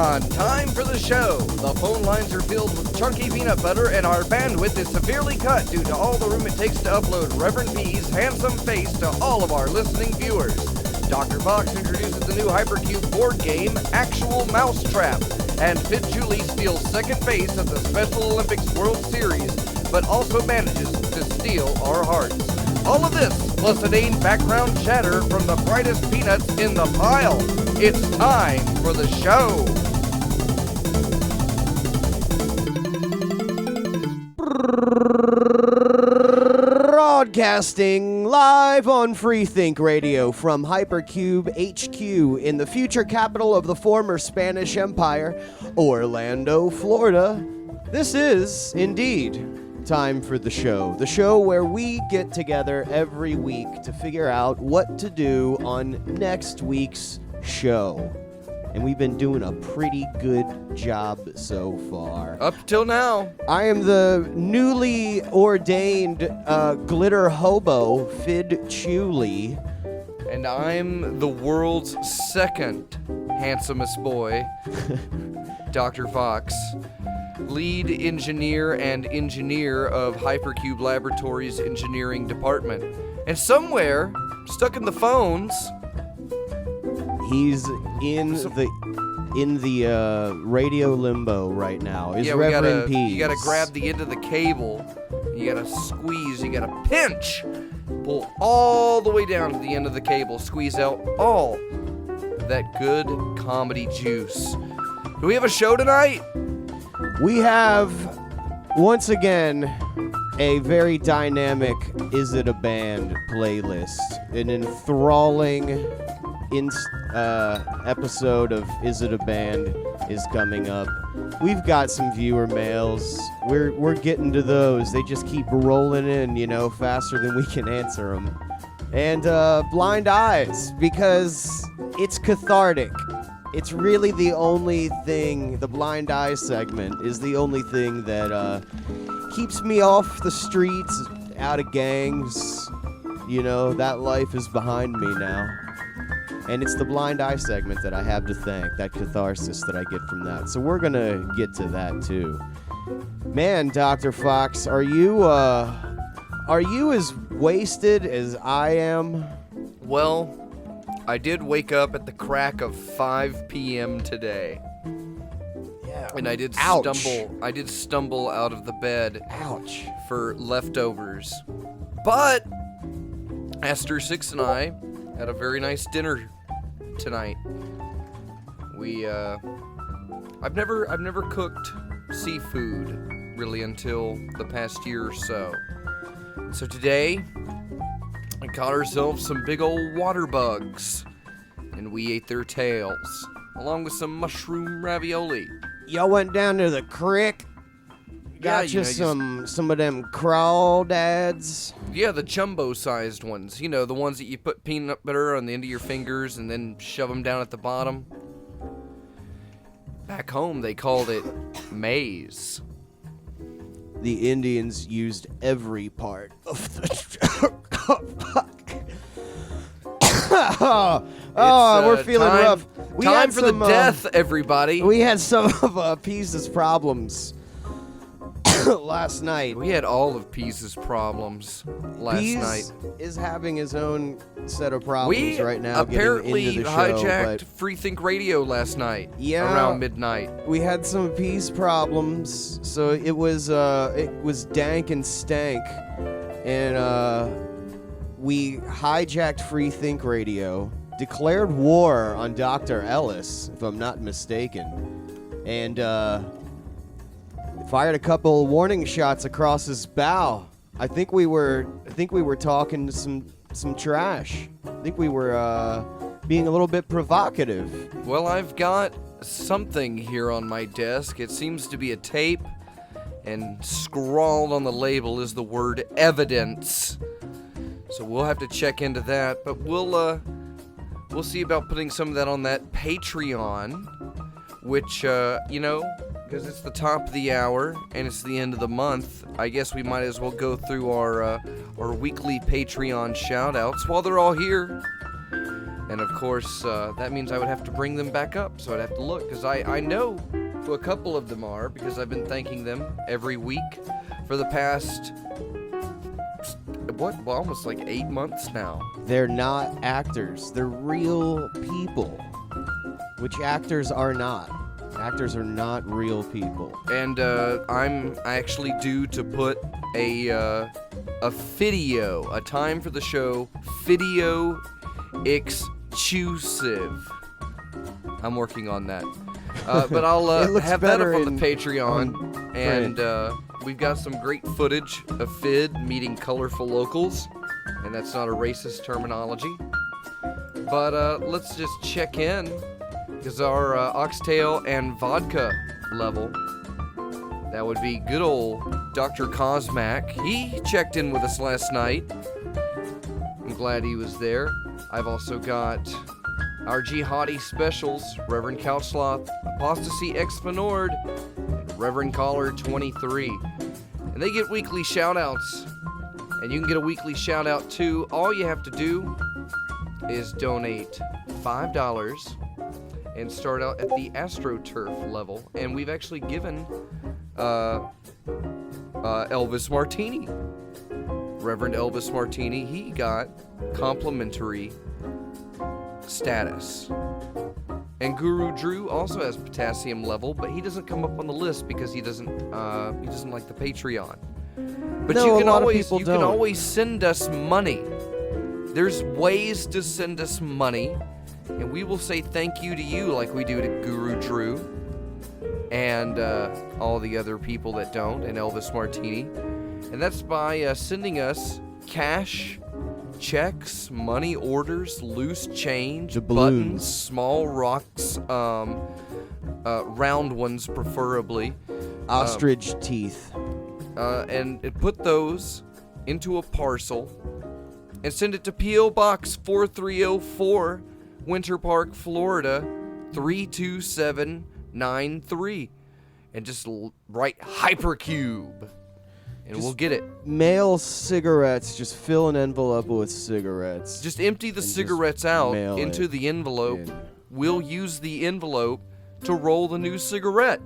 on Time for the Show. The phone lines are filled with chunky peanut butter, and our bandwidth is severely cut due to all the room it takes to upload Reverend P's handsome face to all of our listening viewers. Dr. Fox introduces the new Hypercube board game, Actual Mousetrap, and FitJulie steals second base at the Special Olympics World Series, but also manages to steal our hearts. All of this, plus inane background chatter from the brightest peanuts in the pile. It's time for the show. Broadcasting live on Freethink Radio from Hypercube HQ in the future capital of the former Spanish Empire, Orlando, Florida. This is, indeed, Time for the show where we get together every week to figure out what to do on next week's show. And we've been doing a pretty good job so far. Up till now. I am the newly ordained glitter hobo, FitJulie. And I'm the world's second handsomest boy, Dr. Fox, lead engineer and engineer of Hypercube Laboratories Engineering Department. And somewhere, stuck in the phones, he's in the radio limbo right now. Is Reverend Pease. You gotta grab the end of the cable, you gotta squeeze, you gotta pinch, pull all the way down to the end of the cable, squeeze out all that good comedy juice. Do we have a show tonight? We have, once again, a very dynamic Is It a Band playlist. An enthralling episode of Is It a Band is coming up. We've got some viewer mails. We're getting to those. They just keep rolling in, faster than we can answer them. And Blind Eyes, because it's cathartic. It's really the only thing, the Blind Eyes segment is the only thing that keeps me off the streets, out of gangs. That life is behind me now. And it's the Blind Eye segment that I have to thank, that catharsis that I get from that. So we're going to get to that too. Man, Dr. Fox, are you as wasted as I am? Well, I did wake up at the crack of 5 p.m. today. Yeah. And I did stumble out of the bed. Ouch. For leftovers. But Esther Six and I had a very nice dinner tonight. I've never cooked seafood really until the past year or so. So today I caught ourselves some big old water bugs, and we ate their tails, along with some mushroom ravioli. Y'all went down to the creek? Got you some of them crawdads? Yeah, the jumbo-sized ones. The ones that you put peanut butter on the end of your fingers and then shove them down at the bottom. Back home, they called it maize. The Indians used every part of the... we're feeling rough. Time for the death, everybody. We had some of Pease's problems last night. We had all of Pease's problems last night. Is having his own set of problems right now. We apparently into the show, hijacked Freethink Radio last night. Yeah, around midnight. We had some Pease problems, so it was dank and stank, and we hijacked Freethink Radio, declared war on Dr. Ellis, if I'm not mistaken, and fired a couple warning shots across his bow. I think we were talking some trash. I think we were being a little bit provocative. Well, I've got something here on my desk. It seems to be a tape, and scrawled on the label is the word evidence. So we'll have to check into that, but we'll see about putting some of that on that Patreon, which because it's the top of the hour and it's the end of the month, I guess we might as well go through our weekly Patreon shout-outs while they're all here. And of course, that means I would have to bring them back up, so I'd have to look, because I know who a couple of them are, because I've been thanking them every week for the past, almost like 8 months now. They're not actors. They're real people, which actors are not. Actors are not real people. And I'm actually due to put a video, a time for the show, video exclusive. I'm working on that. But I'll have that up on the Patreon. And we've got some great footage of Fid meeting colorful locals. And that's not a racist terminology. But let's just check in. Because our oxtail and vodka level, that would be good old Dr. Cosmac. He checked in with us last night. I'm glad he was there. I've also got our jihadi specials, Reverend Couchsloth, Apostasy Expanord, and Reverend Caller 23. And they get weekly shout-outs. And you can get a weekly shout-out too. All you have to do is donate $5 and start out at the AstroTurf level. And we've actually given Elvis Martini, Reverend Elvis Martini, he got complimentary status. And Guru Drew also has potassium level, but he doesn't come up on the list because he doesn't like the Patreon. But no, you can don't. always send us money. There's ways to send us money, and we will say thank you to you like we do to Guru Drew and all the other people that don't, and Elvis Martini. And that's by sending us cash, checks, money orders, loose change, buttons, small rocks, round ones preferably. Ostrich teeth. And put those into a parcel and send it to P.O. Box 4304, Winter Park, Florida, 32793. And just write Hypercube. And we'll get it. Mail cigarettes. Just fill an envelope with cigarettes. Just empty the cigarettes out into the envelope. We'll use the envelope to roll the new cigarette.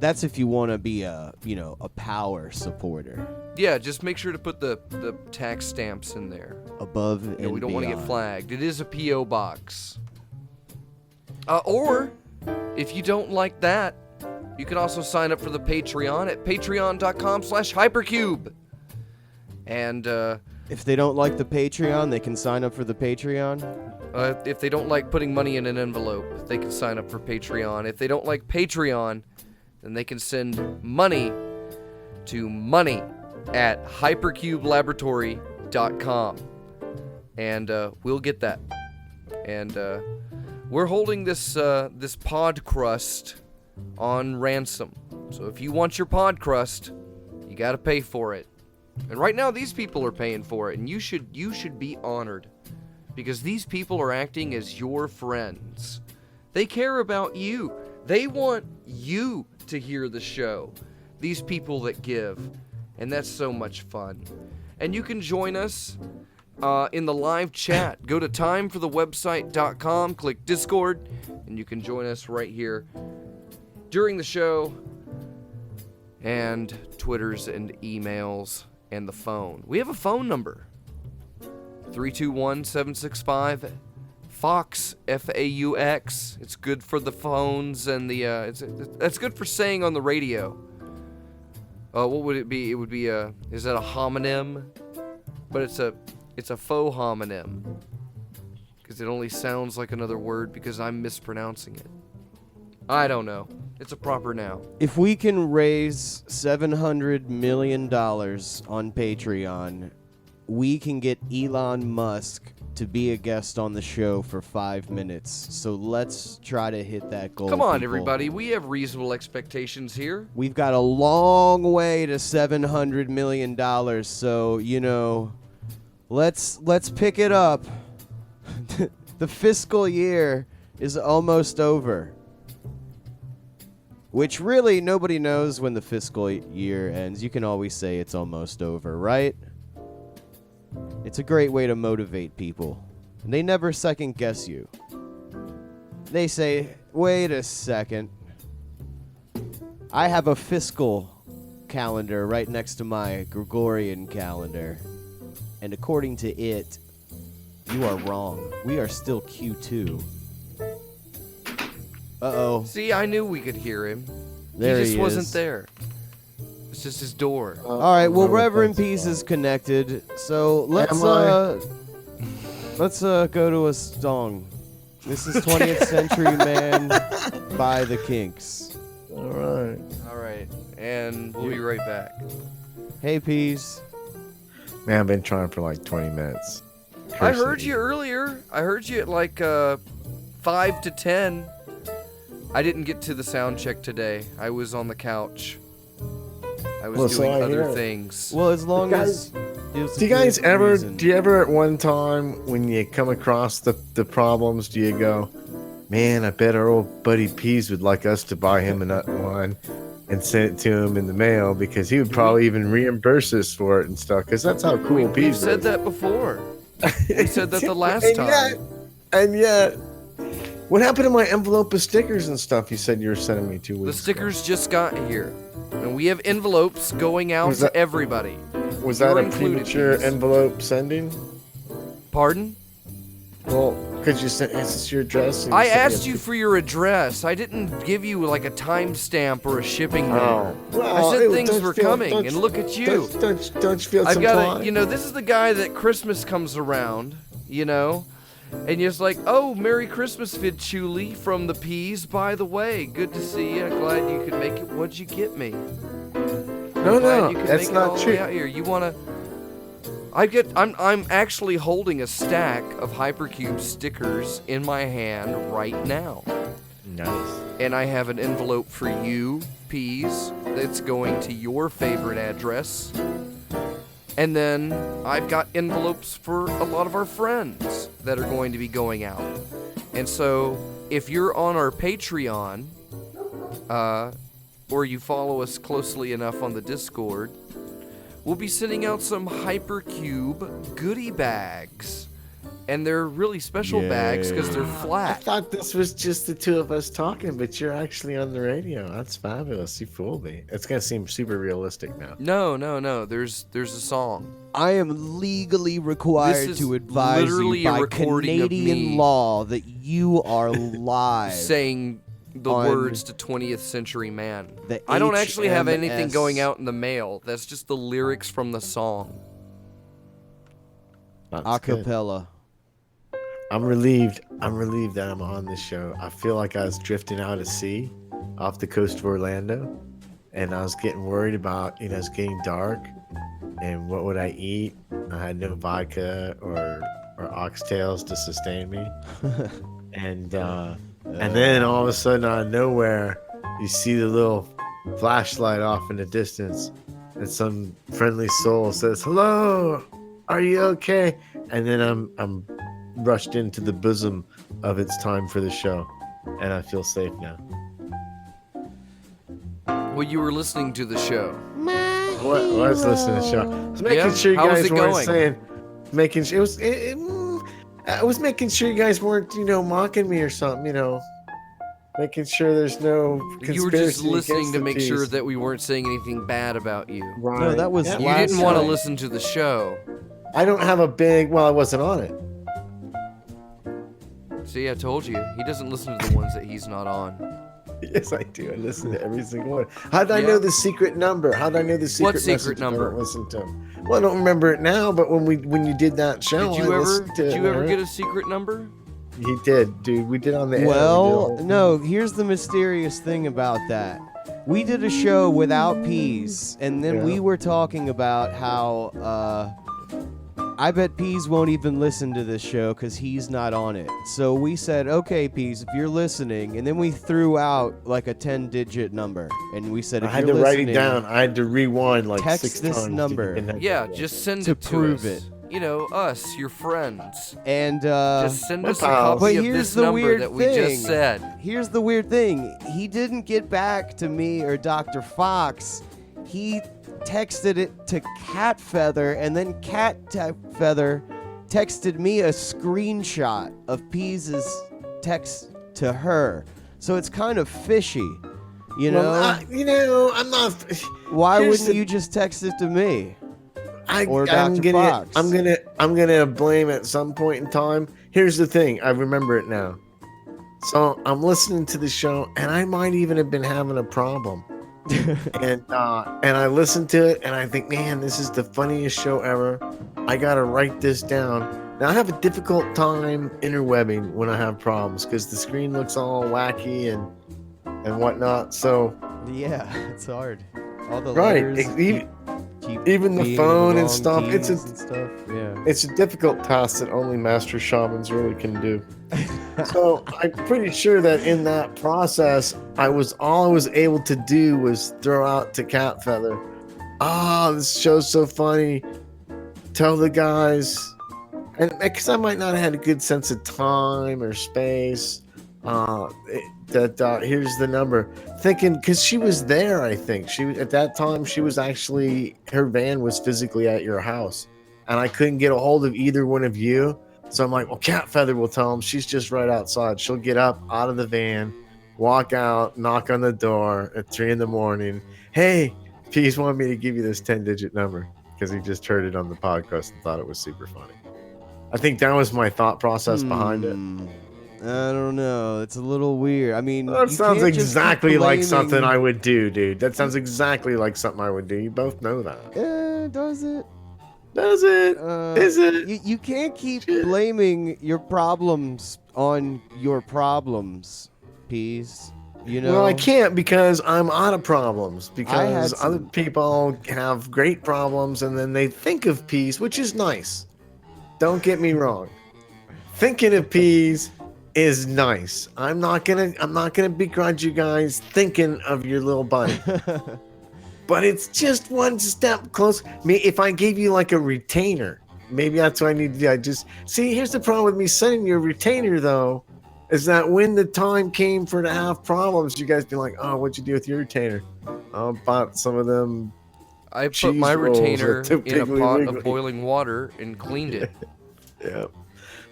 That's if you want to be a power supporter. Yeah, just make sure to put the tax stamps in there. Above and we don't want to beyond. get flagged. It is a P.O. box. Or, if you don't like that, you can also sign up for the Patreon at patreon.com/hypercube. And, if they don't like the Patreon, they can sign up for the Patreon. If they don't like putting money in an envelope, they can sign up for Patreon. If they don't like Patreon, then they can send money to money@hypercubelaboratory.com. And we'll get that. And we're holding this pod crust on ransom. So if you want your pod crust, you got to pay for it. And right now these people are paying for it, and you should be honored, because these people are acting as your friends. They care about you. They want you to hear the show. These people that give. And that's so much fun. And you can join us in the live chat. Go to timeforthewebsite.com, click Discord, and you can join us right here during the show, and Twitters and emails and the phone. We have a phone number. 321-765-FAUX, F-A-U-X. It's good for the phones and the that's good for saying on the radio. What would it be? It would be is that a homonym? But it's a faux homonym, because it only sounds like another word because I'm mispronouncing it. I don't know. It's a proper noun. If we can raise $700 million on Patreon, we can get Elon Musk to be a guest on the show for 5 minutes. So let's try to hit that goal. Come on, people. everybody. We have reasonable expectations here. We've got a long way to $700 million. So, let's pick it up. The fiscal year is almost over. Which really nobody knows when the fiscal year ends. You can always say it's almost over, right? It's a great way to motivate people. And they never second guess you. They say, wait a second. I have a fiscal calendar right next to my Gregorian calendar. And according to it, you are wrong. We are still Q2. Uh-oh. See, I knew we could hear him. There he just he wasn't is. there. It's just his door. All right, well, No, Reverend that's Peace fine. is connected, so let's go to a song. This is 20th Century Man by the Kinks. All right. All right, and we'll be right back. Hey, Peace. Man, I've been trying for like 20 minutes. I heard you earlier. I heard you at like 5 to 10. I didn't get to the sound check today. I was on the couch. I was Well, so doing I other hear it. things. Well, as long Guys, as... it was a Do you guys good ever, reason. do you ever at one time when you come across the problems, do you go, man, I bet our old buddy Pease would like us to buy him one and send it to him in the mail because he would probably even reimburse us for it and stuff because that's how cool We've Pease said is. that before. We said that the last And time. And yet, what happened to my envelope of stickers and stuff you said you were sending me 2 weeks The ago? stickers just got here. And we have envelopes going out Was to that- everybody. Was that You're a included, premature Pease. envelope sending? Pardon? Well, because you sent, is this your address? and I sent me a asked you for your address. I didn't give you like a timestamp or a shipping number. Well, I said ew, things don't were feel- coming, don't and you- look at you. Don't you feel I've some got pride? to, you know, this is the guy that Christmas comes around, you know, and you're just like, oh, Merry Christmas, Vidchuli from the Peas. By the way, good to see you. Glad you could make it. What'd you get me? No, Glad you could that's make it not all the true. way out here. You wanna? I'm actually holding a stack of Hypercube stickers in my hand right now. Nice. And I have an envelope for you, Peas, that's going to your favorite address. And then I've got envelopes for a lot of our friends that are going to be going out. And so if you're on our Patreon, or you follow us closely enough on the Discord, we'll be sending out some Hypercube goodie bags. And they're really special bags because they're I flat. thought this was just the two of us talking, but you're actually on the radio. That's fabulous. You fooled me. It's gonna seem super realistic now. No. There's a song. I am legally required This is to advise literally you a by recording of me Canadian law that you are live. saying the on words to 20th Century Man. the I don't actually have anything HMS. going out in the mail. That's just the lyrics from the song. That's good. Acapella. I'm relieved. I'm relieved that I'm on this show. I feel like I was drifting out at sea off the coast of Orlando, and I was getting worried about, it's getting dark, and what would I eat? I had no vodka or oxtails to sustain me, and then all of a sudden out of nowhere, you see the little flashlight off in the distance, and some friendly soul says, "Hello, are you okay?" And then I'm rushed into the bosom of It's Time for the Show, and I feel safe now. Well, you were listening to the show. What was listening to the show? I was making Yeah, sure you how was guys it weren't going? saying, making sure I was making sure you guys weren't, mocking me or something, making sure there's no conspiracy You were just listening against to the make sure Peas. that we weren't saying anything bad about you. Right. No, that was Yeah. You last didn't want to time. listen to the show. I don't have a big. Well, I wasn't on it. See, I told you. He doesn't listen to the ones that he's not on. Yes, I do. I listen to every single one. How did I Yeah. know the secret number? How did I know the secret What secret message if I number? don't listen to 'em? Well, I don't remember it now, but when you did that show, Did you I ever? listened to Did it, you ever man. get a secret number? He did, dude. We did on the air. We did a Well, whole- no, here's the mysterious thing about that. We did a show without Peas, and then Yeah. we were talking about how I bet Peas won't even listen to this show because he's not on it. So we said, okay, Peas, if you're listening, and then we threw out like a 10-digit number, and we said, I if had you're to write it listening, down. I had to rewind like text 6 this times. to number. get that Yeah, right. just send To it to prove us. it. You know, us, your friends. And Just send my us a pals. But copy of here's this the number weird that we thing. just said. Here's the weird thing. He didn't get back to me or Dr. Fox. He texted it to Cat Feather, and then Feather texted me a screenshot of Pease's text to her. So it's kind of fishy, you know? Well, I'm not. Why here's wouldn't you just text it to me? I'm Dr. Fox? I'm gonna blame at some point in time. Here's the thing. I remember it now. So I'm listening to the show, and I might even have been having a problem. and I listen to it, and I think, man, this is the funniest show ever. I gotta write this down. Now I have a difficult time interwebbing when I have problems because the screen looks all wacky and whatnot. So yeah, it's hard. All the right, letters even the being phone the and wrong stuff. keys and stuff. Yeah. It's a difficult task that only master shamans really can do. So I'm pretty sure that in that process, all I was able to do was throw out to Cat Feather, this show's so funny. Tell the guys, and because I might not have had a good sense of time or space, here's the number. Thinking, because she was there, I think at that time her van was physically at your house, and I couldn't get a hold of either one of you. So I'm like, well, Cat Feather will tell him. She's just right outside. She'll get up out of the van, walk out, knock on the door at 3 a.m. Hey, Peace wanted me to give you this 10-digit number because he just heard it on the podcast and thought it was super funny. I think that was my thought process behind it. I don't know. It's a little weird. I mean, that sounds exactly like something I would do, dude. That sounds exactly like something I would do. You both know that. Does it? Does it? Is it? You can't keep blaming your problems on your problems, Peas. You know? Well, I can't because I'm out of problems. Because other people have great problems and then they think of Peas, which is nice. Don't get me wrong. Thinking of Peas is nice. I'm not gonna begrudge you guys thinking of your little buddy. But it's just one step close. If I gave you like a retainer, maybe that's what I need to do. I just see. Here's the problem with me sending you a retainer, though, is that when the time came for to have problems, you guys be like, "Oh, what'd you do with your retainer?" I bought some of them. I put my retainer in a pot of boiling water and cleaned it. Yeah.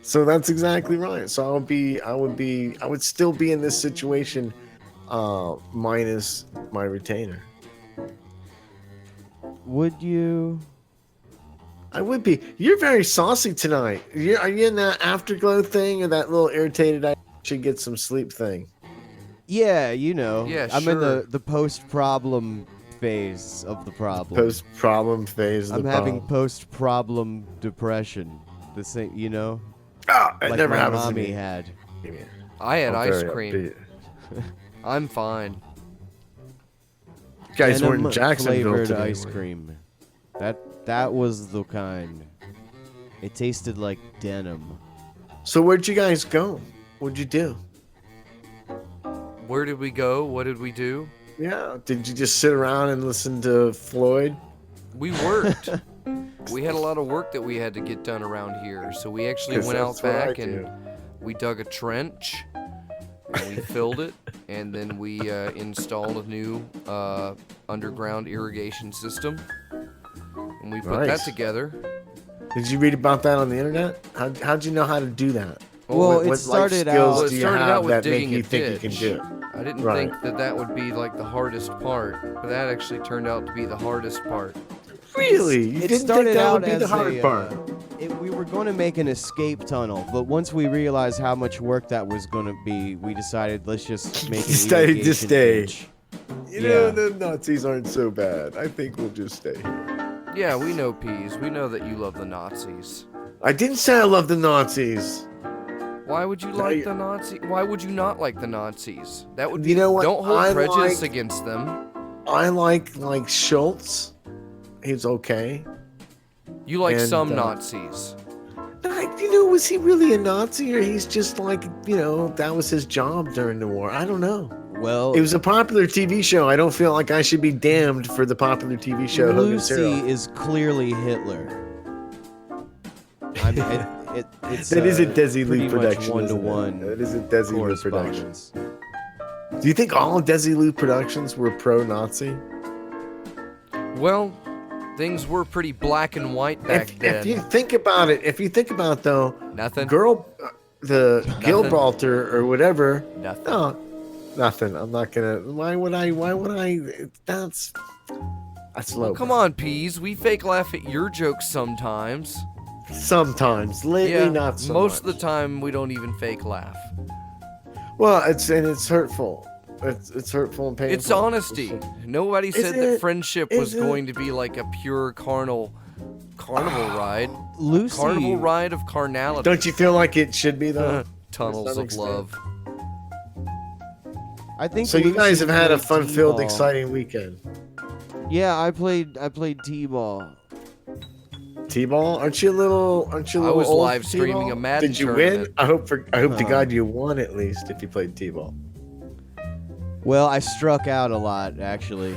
So that's exactly right. So I would still be in this situation, minus my retainer. Would you? I would be. You're very saucy tonight. Are you in that afterglow thing or that little irritated I should get some sleep thing? Yeah, you know. Yeah, I'm in sure. the post-problem phase of the problem. Post-problem phase of the problem. I'm having post-problem depression. The same, you know? It like never my happens to mommy me. had. I had I'm ice very cream. upbeat. I'm fine. You guys weren't in Jacksonville flavored today. ice cream. That was the kind. It tasted like denim. So where'd you guys go? What'd you do? Where did we go? What did we do? Yeah. Did you just sit around and listen to Floyd? We worked. We had a lot of work that we had to get done around here, so we actually went out back and we dug a trench and we filled it, and then we installed a new underground irrigation system, and we put that together. Did you read about that on the internet? How'd you know how to do that? Well, what it started life out. skills do you have with that make digging you a think you ditch. can do it? I didn't Right. think that would be like the hardest part, but that actually turned out to be the hardest part. Really? You It didn't started think that out would be as the hard part? we were going to make an escape tunnel, but once we realized how much work that was going to be, we decided let's just make an Decided to irrigation stay. ditch. You know, the Nazis aren't so bad. I think we'll just stay here. Yeah, we know, Peas. We know that you love the Nazis. I didn't say I love the Nazis. Why would you like the Nazis? Why would you not like the Nazis? That would be. You know what? Don't hold I prejudice like- against them. I like Schultz. He's okay. You like And, some Nazis. Was he really a Nazi, or he's just like, that was his job during the war? I don't know. Well, It was a popular TV show. I don't feel like I should be damned for the popular TV show. Hogan's Lucy Hero. is clearly Hitler. I mean, it's That is a Desi pretty Lee much production. one-to-one That is a Desi Lee production. correspondence. Do you think all Desi Lee productions were pro-Nazi? Well, things were pretty black and white back then. If you think about it, though, Nothing. the Gilbalter or whatever. Nothing. No, nothing. I'm not gonna. Why would I? That's low. Come on, Peas. We fake laugh at your jokes sometimes. Sometimes, lately, Yeah, not so most much. of the time we don't even fake laugh. Well, it's hurtful. It's hurtful and painful. It's honesty. Nobody said it? that friendship was Is it? going to be like a pure carnival ride. Lucy. Carnival ride of carnality. Don't you feel like it should be though? Tunnels To some of extent. love. I think So you guys Lucy have had a played fun-filled, T-ball. exciting weekend. Yeah, I played T-ball. T-ball? Aren't you a little? I was old live for streaming T-ball? a Madden Did you tournament. win? I hope to Uh. God you won at least if you played T-ball. Well, I struck out a lot, actually.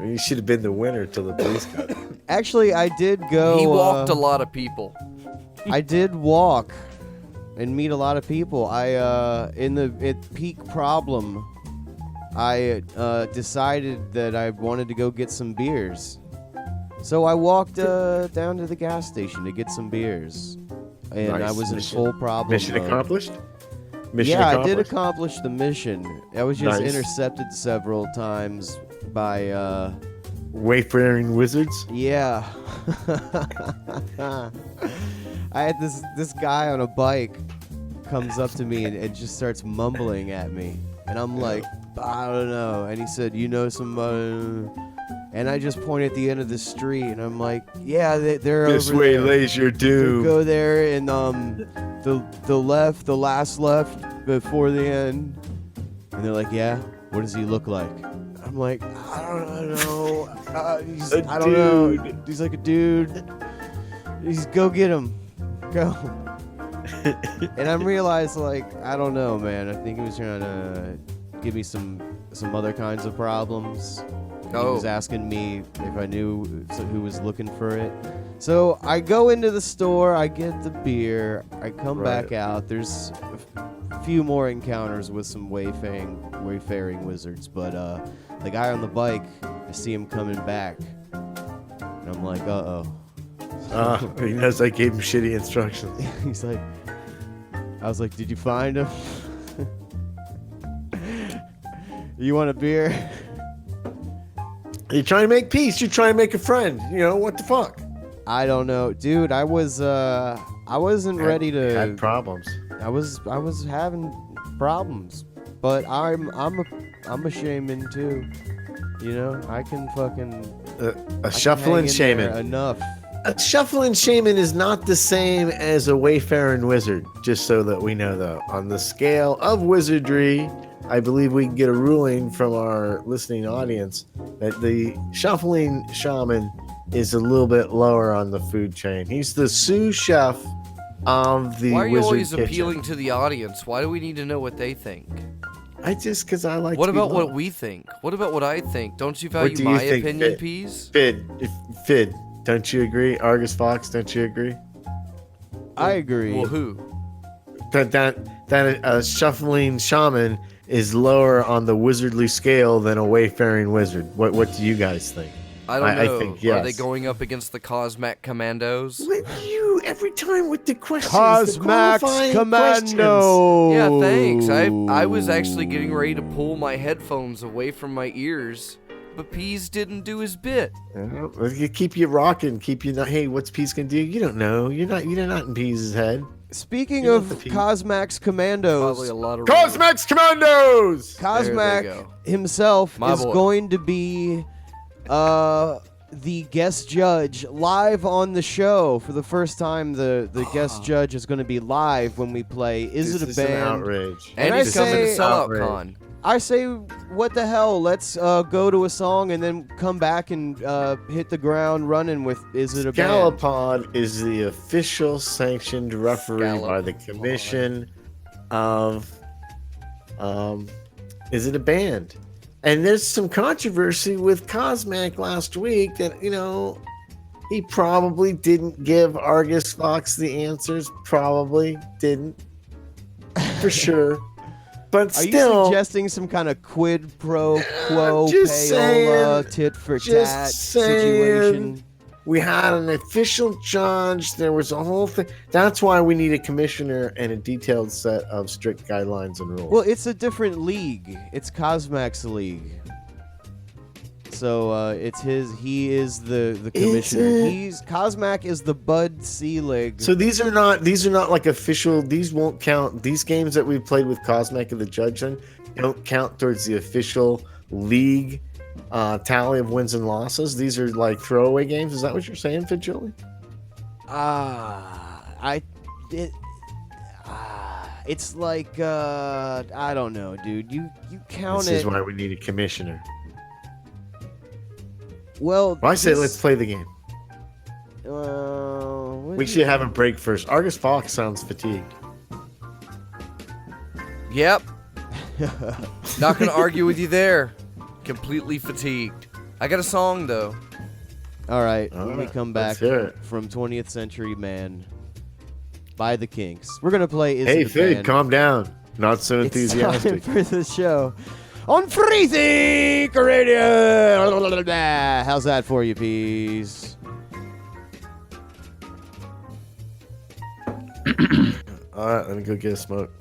You should have been the winner till the police got. Actually, I did go. He walked a lot of people. I did walk and meet a lot of people. At peak problem, I decided that I wanted to go get some beers. So I walked down to the gas station to get some beers, and I Nice. was in Mission- full problem Mission mode. accomplished. Mission Yeah, I did accomplished? accomplish the mission. I was just Nice. intercepted several times by Wayfaring wizards. yeah. I had this guy on a bike comes up to me and just starts mumbling at me, and I'm like, I don't know. And he said, "You know somebody?" And I just point at the end of the street, and I'm like, "Yeah, they're This over way there. lays your doom. Go there and the last left before the end." And they're like, "Yeah, what does he look like?" I'm like, "I don't know. I don't know." dude. He's like a dude. He's go get him, go. And I realized, like, I don't know, man. I think he was trying to give me some other kinds of problems. He was asking me if I knew who was looking for it. So I go into the store, I get the beer, I come Right. back out. There's a few more encounters with some wayfaring wizards, but the guy on the bike, I see him coming back, and I'm like, uh-oh. He knows I gave him shitty instructions. He's like, I was like, did you find him? You want a beer? You're trying to make peace. You're trying to make a friend. You know what the fuck? I don't know, dude. I wasn't ready to. Had problems. I was having problems, but I'm a shaman too. You know, I can fucking A shuffling shaman. enough. A shuffling shaman is not the same as a wayfaring wizard. Just so that we know, though, on the scale of wizardry, I believe we can get a ruling from our listening audience that the shuffling shaman is a little bit lower on the food chain. He's the sous chef of the Why are you wizard always kitchen. appealing to the audience? Why do we need to know what they think? Because I like. What to be about what loved. we think? What about what I think? Don't you What value do you my think, opinion, Fid? Peas? Fid, don't you agree? Argus Fox, don't you agree? I agree. Well, who? That a shuffling shaman is lower on the wizardly scale than a wayfaring wizard. What do you guys think? I don't I know. think Are they yes. going up against the Cosmac Commandos? With you every time with the questions. the Cosmax qualifying Commando. Yeah, thanks. I was actually getting ready to pull my headphones away from my ears, but Peas didn't do his bit. questions. Well, you keep you rocking. Keep you not. Hey, what's Peace gonna do? You don't know. You're not in Peace's head. Speaking You of want the P- Cosmax Commandos, Probably a lot of Cosmax Commandos. There they Cosmac go. himself My is boy. going to be the guest judge live on the show for the first time. The guest judge is going to be live when we play Is This It a is an Band? outrage. And And he's I coming to say- Sellout Outrage. Con. I say, what the hell? Let's go to a song and then come back and hit the ground running with Is It a Band? Scalapod is the official sanctioned referee by the Scalapod. commission of Is It a Band? And there's some controversy with Cosmac last week that, he probably didn't give Argus Fox the answers. Probably didn't. For sure. But Are still, you suggesting some kind of quid pro quo just payola saying, tit for just tat saying. situation? We had an official judge. There was a whole thing. That's why we need a commissioner and a detailed set of strict guidelines and rules. Well, it's a different league. It's Cosmac's league. So it's his. He is the commissioner. Cosmac is the Bud Selig. So these are not like official. These won't count. These games that we've played with Cosmac and the judge on don't count towards the official league tally of wins and losses. These are like throwaway games. Is that what you're saying, Fitjuli? It's like I don't know, dude. You count This it. is why we need a commissioner. Well, I say let's play the game. We should have a break first. Argus Fox sounds fatigued. Yep. Not gonna argue with you there. Completely fatigued. I got a song though. All right, All when we right, come let's back hear it. from 20th Century Man by the Kinks, we're gonna play. Is Hey, It a Fid, Band? calm down. Not so It's enthusiastic. time for the show on Freethink Radio. How's that for you, Peas? All right, let me go get a smoke.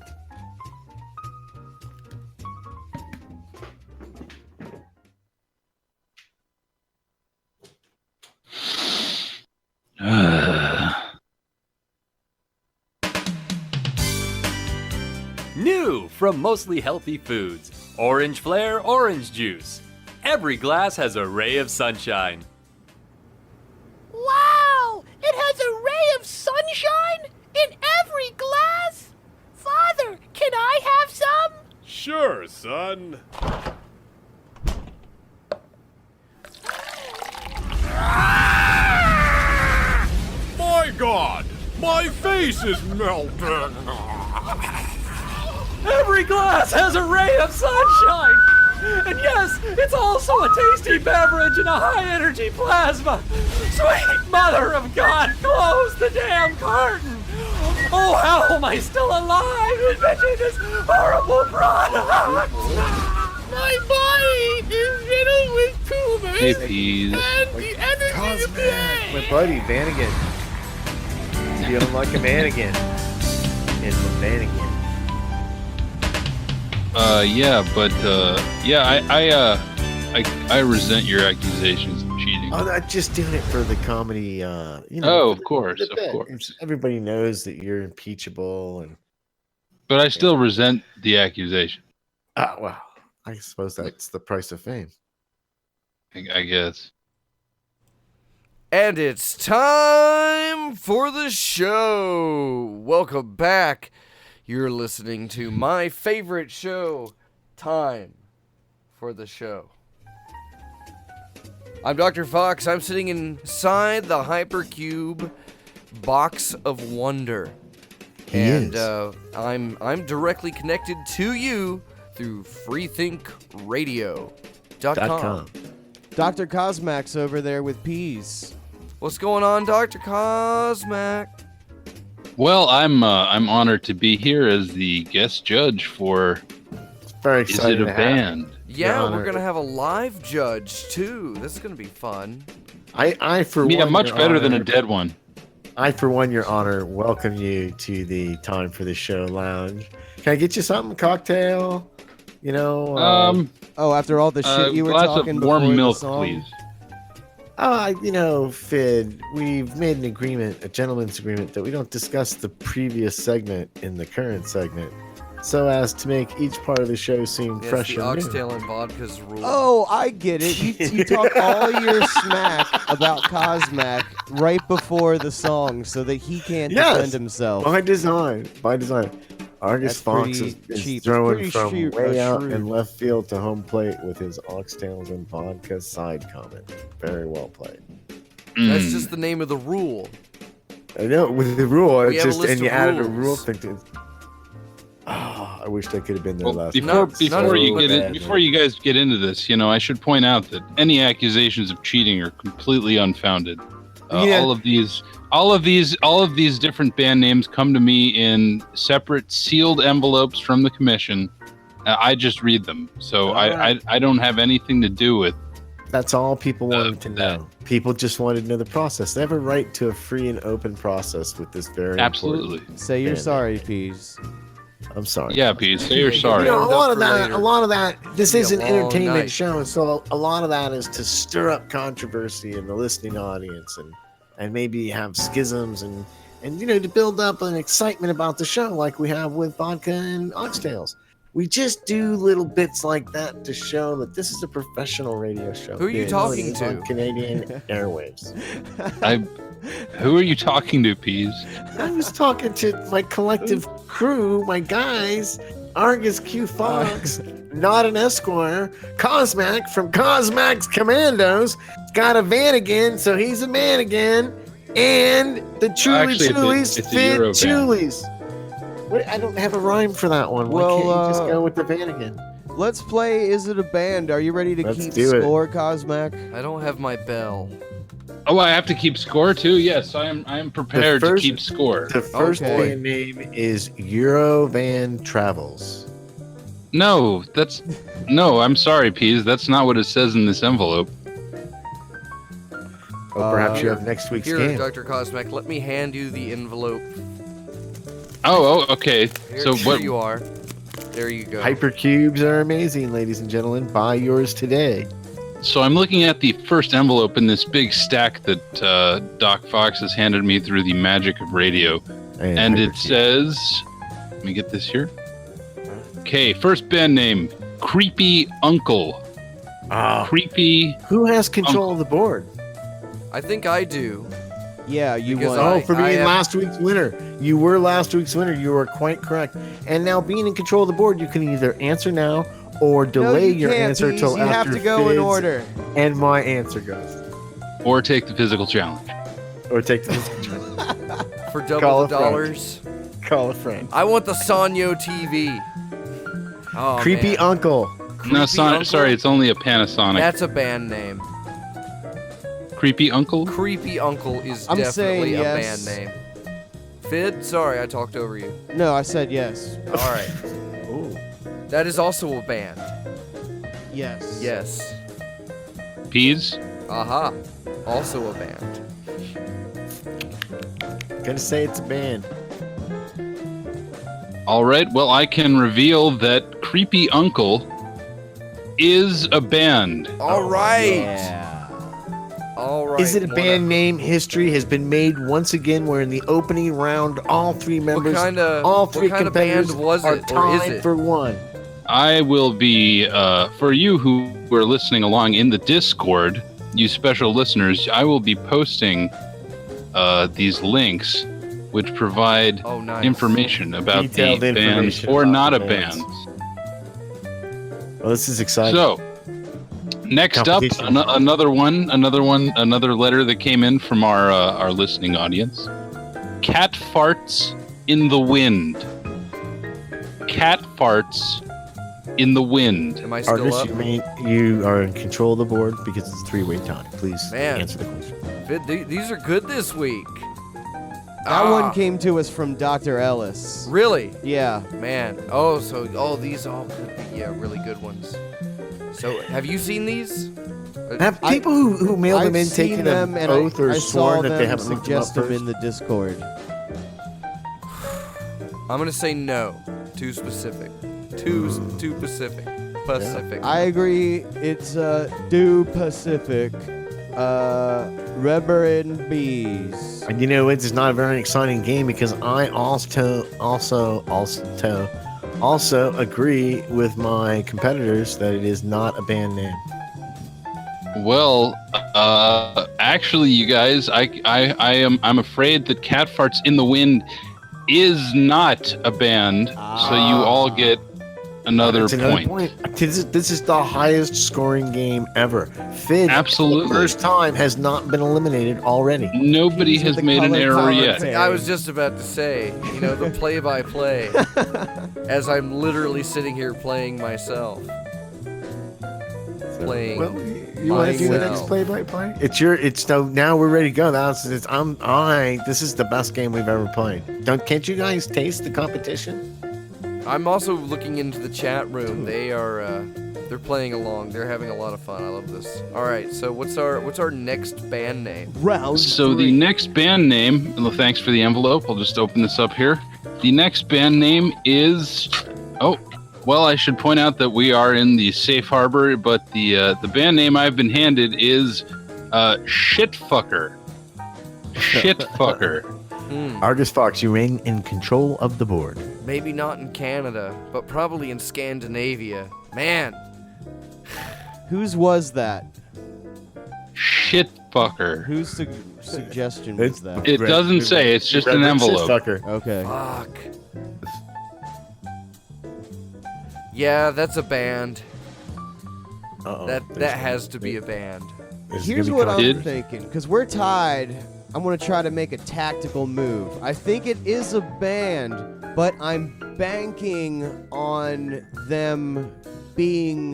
New from Mostly Healthy Foods, Orange Flare Orange Juice. Every glass has a ray of sunshine. Wow! It has a ray of sunshine in every glass? Father, can I have some? Sure, son. My God! My face is melting! Every glass has a ray of sunshine! And yes, it's also a tasty beverage and a high-energy plasma! Sweet Mother of God, close the damn carton! Oh, how am I still alive inventing this horrible product? My body is riddled with tumors Hey, Peas. and the energy to play. My buddy, Vanagon. Feeling like a man again. It's a Vanagon. I resent your accusations of cheating. I'm not just doing it for the comedy, Oh, for of course, the of bit. course. Everybody knows that you're impeachable, and But I still resent the accusation, well, I suppose that's the price of fame. I guess. And it's time for the show. Welcome back. You're listening to my favorite show, Time for the Show. I'm Dr. Fox. I'm sitting inside the Hypercube box of wonder. And I'm directly connected to you through freethinkradio.com. Dr. Cosmac's over there with Peas. What's going on, Dr. Cosmac? Well, I'm honored to be here as the guest judge for It's very Is exciting. It a to have Band? Yeah, Your we're Honor. going to have a live judge, too. This is going to be fun. I for Yeah, one, much Your better than a Honor- dead one. I, for one, Your Honor, welcome you to the Time for the Show lounge. Can I get you something? Cocktail? You know? Oh, after all the shit you were glass talking of before warm the milk, song? please. Fid, we've made an agreement, a gentleman's agreement, that we don't discuss the previous segment in the current segment, so as to make each part of the show seem Yes, fresh the and new. oxtail and vodka's rule. Oh, I get it. You talk all your smack about Cosmac right before the song so that he can't Yes. defend himself. By design. Argus That's Fox pretty is cheap. throwing Pretty from shrewd- way out shrewd. in left field to home plate with his oxtails and vodka side comment. Very well played. That's Mm. just the name of the rule. I know, with the rule, We it's have a just, list and you of added a rules. rule thing to. I wish I could have been there Well, last before night. Not before you so get in, bad, before man. you guys get into this, I should point out that any accusations of cheating are completely unfounded. Yeah. All of these different band names come to me in separate sealed envelopes from the commission, I just read them, so Alright. I don't have anything to do with. That's all people wanted to know. People just wanted to know the process. They have a right to a free and open process with this very Absolutely. important- Say you're Yeah. sorry, Peas. I'm sorry. Yeah, Pete. Say you're You sorry. You know, a Up lot of for that. later. A lot of that. This Be a is an long entertainment night. show, so a lot of that is to stir up controversy in the listening audience, and maybe have schisms and to build up an excitement about the show, like we have with vodka and oxtails. We just do little bits like that to show that this is a professional radio show. Who are you Yeah, talking it's on to? Canadian airwaves. Who are you talking to, Peas? I was talking to my collective crew, my guys, Argus Q Fox, Not an Esquire, Cosmac from Cosmac's Commandos, got a van again, so he's a man again, and the Truly Actually, Chulies, it's a Fit Euro van. Chulies. What? I don't have a rhyme for that one. Why Well, can't you just go with the van again? Let's play Is It a Band? Are you ready to Let's keep do it. score, Cosmac? I don't have my bell. Oh, I have to keep score too. Yes, I am prepared first- to keep score. The first Okay. band name is Eurovan Travels. No, I'm sorry, Peas. That's not what it says in this envelope. Or perhaps you have next week's Here, game. Dr. Cosmac, let me hand you the envelope. Oh, okay. Here, So here what? you are. There you go. Hypercubes are amazing, ladies and gentlemen. Buy yours today. So I'm looking at the first envelope in this big stack that Doc Fox has handed me through the magic of radio, and it Hypercube. says, "Let me get this here." Okay, first band name: Creepy Uncle. Ah, Creepy. who has control of the board? I think I do. Yeah, you Because won. Oh, for I being am- last week's winner. You were last week's winner. You are quite correct. And now, being in control of the board, you can either answer now or no, delay you your can't, answer Peas. till You after have to go in Fizz order. and my answer goes. Or take the physical challenge. Or take the control. For double Call the a friend. dollars. Call a friend. I want the Sanyo TV. Oh, Creepy man. uncle. No, Creepy Uncle? sorry, it's only a Panasonic. That's a band name. Creepy Uncle. Creepy Uncle is I'm definitely saying a yes. band name. Fid, sorry, I talked over you. No, I said yes. All right. Ooh. That is also a band. Yes. Yes. Peas. Aha. Also a band. Gonna say it's a band. All right. Well, I can reveal that Creepy Uncle is a band. All right. Yeah. All right. Is it a band name? History has been made once again. Where in the opening round, all three members, all three what kind of band competitors was are it, or is tied it? for one. I will be, for you who are listening along in the Discord, you special listeners, I will be posting these links which provide Oh, nice. information about Detailed the bands information or about not the a bands. band. Well, this is exciting. So, next up, Competition. another letter that came in from our listening audience. Cat farts in the wind. Cat farts in the wind. Am I still Argus, up? you are in control of the board because it's a three-way tie. Please Man. answer the question. Fid, these are good this week. That Ah, one came to us from Dr. Ellis. Really? Yeah. Man. These all could be really good ones. So, have you seen these? Have people who mail them I've in seen taken them, an and oath or I saw sworn that they them haven't looked them up suggest them first? in the Discord. I'm gonna say no. Too specific. Too Pacific. Pacific. I agree. It's due Pacific. Rubber and bees. And you know, it's not a very exciting game because I also agree with my competitors that it is not a band name. Well, actually, you guys, I'm afraid that Cat Farts in the Wind is not a band, so you all get another It's another point. point. This is the highest scoring game ever. Fid, Absolutely. for the first time, has not been eliminated already. Nobody Keys with has the made an colored error commentary. yet. I was just about to say, the play-by-play, as I'm literally sitting here playing myself. Playing. Well, you want to do the next myself. play-by-play? It's so now we're ready to go. This is the best game we've ever played. Can't you guys taste the competition? I'm also looking into the chat room. They're playing along. They're having a lot of fun. I love this. All right, so what's our next band name? Round So three. the next band name, well, thanks for the envelope. I'll just open this up here. The next band name is, well, I should point out that we are in the safe harbor, but the band name I've been handed is Shitfucker. Shitfucker. Argus Fox, you reign in control of the board. Maybe not in Canada, but probably in Scandinavia. Man, Whose was that? Shitfucker. Whose suggestion was that? It doesn't say. It's just an Reverend envelope. Shitfucker. Okay. fuck. Yeah, that's a band. Uh-oh. That has to be a band. Here's what I'm Did- thinking, because we're tied. I'm gonna try to make a tactical move. I think it is a band, but I'm banking on them being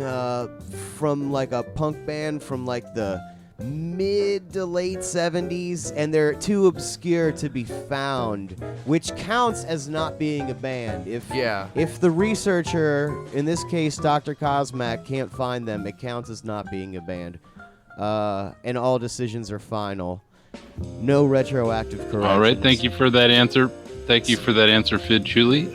from like a punk band from like the mid to late 70s, and they're too obscure to be found, which counts as not being a band. If the researcher, in this case Dr. Cosmac, can't find them, it counts as not being a band. And all decisions are final. No retroactive corrections. All right, thank you for that answer. Thank you for that answer, Fid Chuli.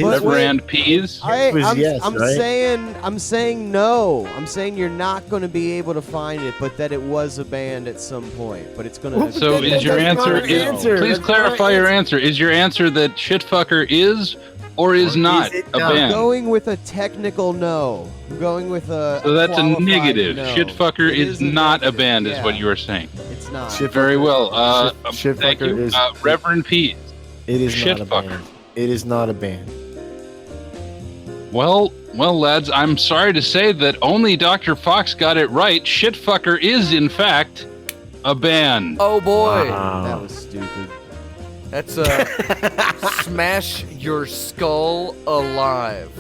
Reverend Peas. I'm right? saying no. I'm saying you're not going to be able to find it, but that it was a band at some point. But it's going to. So is your answer? Please clarify your answer. Is your answer that Shitfucker is or is not it a not? I'm band? going with a technical no. I'm going with a. So that's a qualified negative. no. Shitfucker It is not a negative, band, is yeah. what you are saying. It's not. Very well. Shitfucker Thank you, is- Reverend Peas. It is not a Shitfucker. band. It is not a band. Well, lads, I'm sorry to say that only Dr. Fox got it right. Shitfucker is, in fact, a band. Oh boy, That was stupid. that's Smash Your Skull Alive.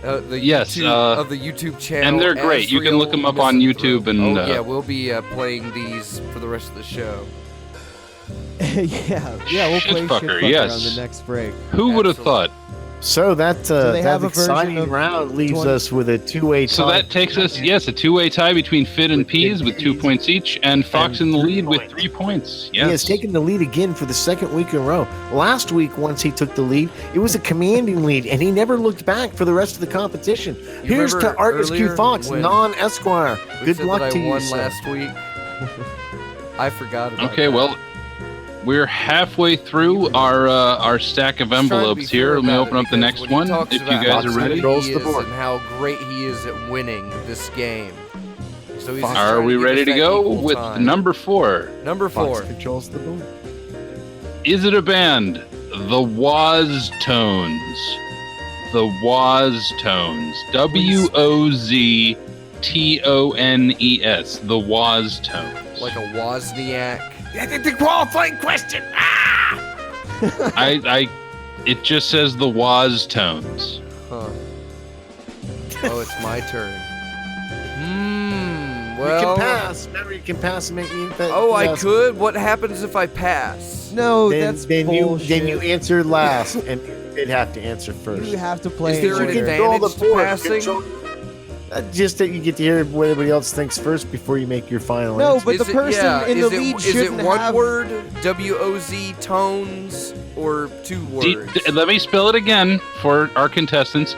The Yes, YouTube, of the YouTube channel. and they're great. You can look them up on YouTube and, yeah, we'll be playing these for the rest of the show. yeah, we'll play Shitfucker, Shitfucker yes. on the next break. Who would have Absolutely. thought? So that they have that a version exciting of round leaves 20 us with a two-way tie. So that takes us, yes, a two-way tie between Fid and Peas with 2 points each, and Fox in the 3 lead with points. 3 points. He has Yes. taken the lead again for the second week in a row. Last week, once he took the lead, it was a commanding lead, and he never looked back for the rest of the competition. Here's to remember Argus Q earlier Fox, when non-Esquire. We Good said luck that to I you, won sir. last week. I forgot about Okay, that. well, we're halfway through our stack of Just trying to be envelopes here. fair Let me about open it, up the because next when he one talks if you about guys how are ready. good Controls he the is board. and how great he is at winning this game. So he's just Are trying we to give ready us to that go equal with time. number 4? Number Fox 4? controls the board. Is it a band? The Woz Tones. The Woz Tones. Woztones. The Woz Tones. Like a Wozniak. The qualifying question. It just says the Woz Tones. Huh. Oh, it's my turn. You Well. can pass. Remember, you can pass and make me. Oh, I could? What happens if I pass? No, Then, that's then bullshit. you answer last, and you'd have to answer first. You have to play. Is there in an order. advantage to passing? Just that you get to hear what everybody else thinks first before you make your final No, answer. but the person in the lead is it shouldn't one have. word, WOZ tones, or 2 words? Let me spell it again for our contestants.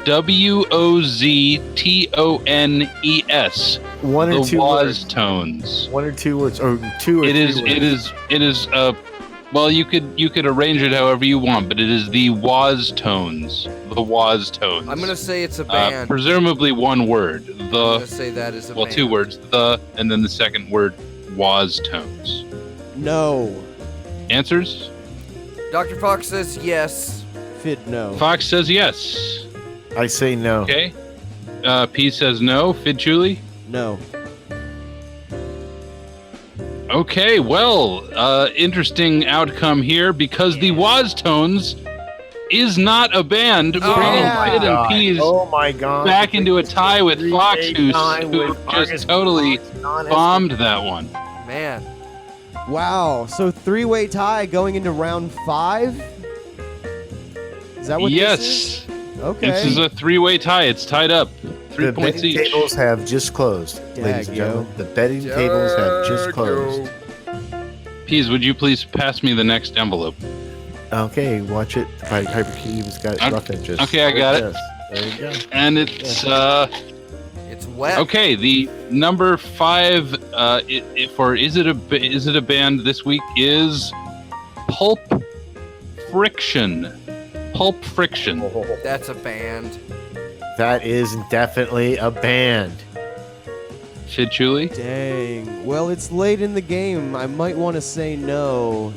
WOZTONES. One or The two Woz words. Tones. One or two words, or two or It three is. words. It is. Well, you could arrange it however you want, but it is the Woz Tones. The Woz Tones. I'm gonna say it's a band. Presumably one word. I'm gonna The say that is a well, band. 2 words. The and then the second word. Woz Tones. No, Answers? Dr. Fox says yes. Fid no. Fox says yes. I say no. Okay. P says no. Fid Chuli? No. Okay, well, interesting outcome here because the Woz Tones is not a band, bringing yeah. Fid and Peas Oh my god. back into a tie with Fox, who Tie with just Argus totally Fox, non-SQ. bombed that one. Man. Wow. So 3-way tie going into round 5. Is that what yes. this is? Okay. This is a 3-way tie. It's tied up. 3 The points betting each. tables have just closed, ladies and yo. gentlemen. The betting tables have just closed. Peas, would you please pass me the next envelope? Okay, watch it. Hypercube's got rough edges. Okay, I got it. There you go. And it's It's wet. okay. The number 5 for is it a band this week is Pulp Friction. Pulp Friction. That's a band. That is definitely a band. Chidchuli? Dang. Well, it's late in the game. I might want to say no.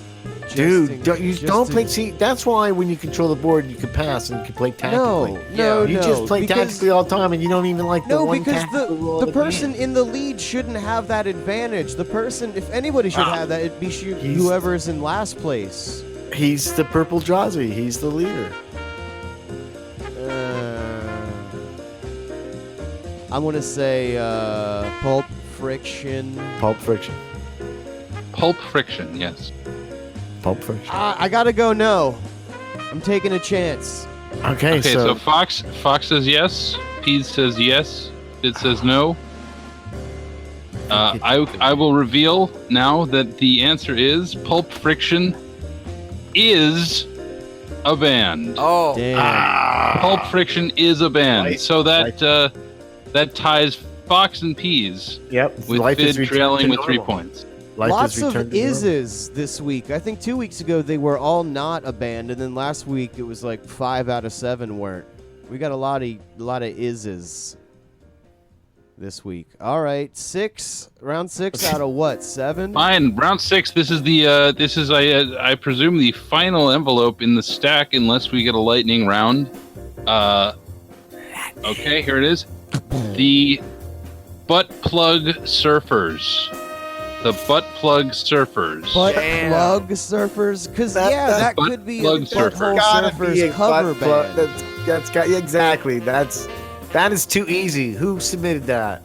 Dude, don't play. See, that's why when you control the board, you can pass and you can play tactically. No, You just play tactically all the time, and you don't even like the No, one because tactical rule the at the person end. in the lead shouldn't have that advantage. The person, if anybody should have that, it'd be whoever's in last place. He's the purple Jazzy. He's the leader. I'm gonna say Pulp Friction. Pulp Friction. Pulp Friction, yes. Pulp Friction. I gotta go no. I'm taking a chance. Okay, Okay, so Fox says yes. Peas says yes. It says no. I will reveal now that the answer is Pulp Friction is a band. Oh, Damn. Pulp Friction is a band. Right. So that that ties Fox and Peas yep. with Life is Fid returned trailing to with 3 normal. points. Life Lots is of returned to normal. ises this week. I think 2 weeks ago they were all not a band, and then last week it was like 5 out of 7 weren't. We got a lot of ises this week. All right, round 6 out of what? 7? Fine, round 6. This is I presume the final envelope in the stack, unless we get a lightning round. Okay, here it is. The Butt Plug Surfers. The Butt Plug Surfers. Butt Damn. plug surfers, because that Butt could be a plug butthole surfer. Gotta be a surfers cover butt plug. band. That's got exactly. That is too easy. Who submitted that?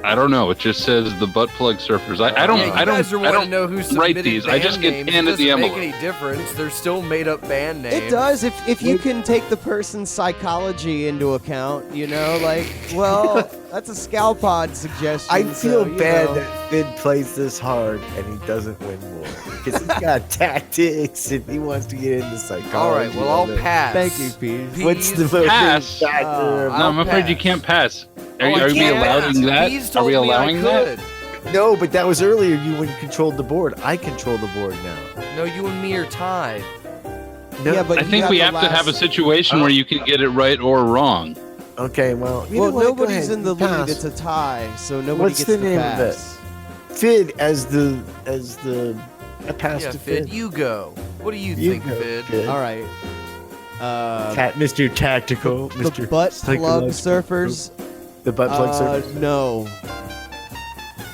I don't know. It just says the Butt Plug Surfers. I don't. yeah, you I don't. guys are I wanting don't to know who write submitted these. I band just get names. handed It the doesn't make envelope. any difference. They're still made up band names. It does if you can take the person's psychology into account, well, that's a Scalpod suggestion. I feel so, you bad know. that Fid plays this hard and he doesn't win more because he's got tactics and he wants to get into psychology. All right, well, I'll pass. Thank you, Pete. What's the Peas. voting Pass. factor? No, I'm I'll afraid you pass. can't pass. Are, Oh, I are we can't allowing pass. that? Peas Are told we me I allowing that? could. No, but that was earlier. You when you controlled the board. I control the board now. No, you and me are tied. No, Yeah, but I you think got we the have to have a last- situation where you can get it right or wrong. okay, well, you Well, know what? Go nobody's ahead, in the pass. lead. It's a tie, so nobody What's gets the the name of pass. Fid as the I passed Yeah, to Fid, Fid. you go. What do you You think, go, Fid? Fid. All right. Mr. Tactical, The Mr. butt plug Psychological. surfers. The butt plug surfers. No.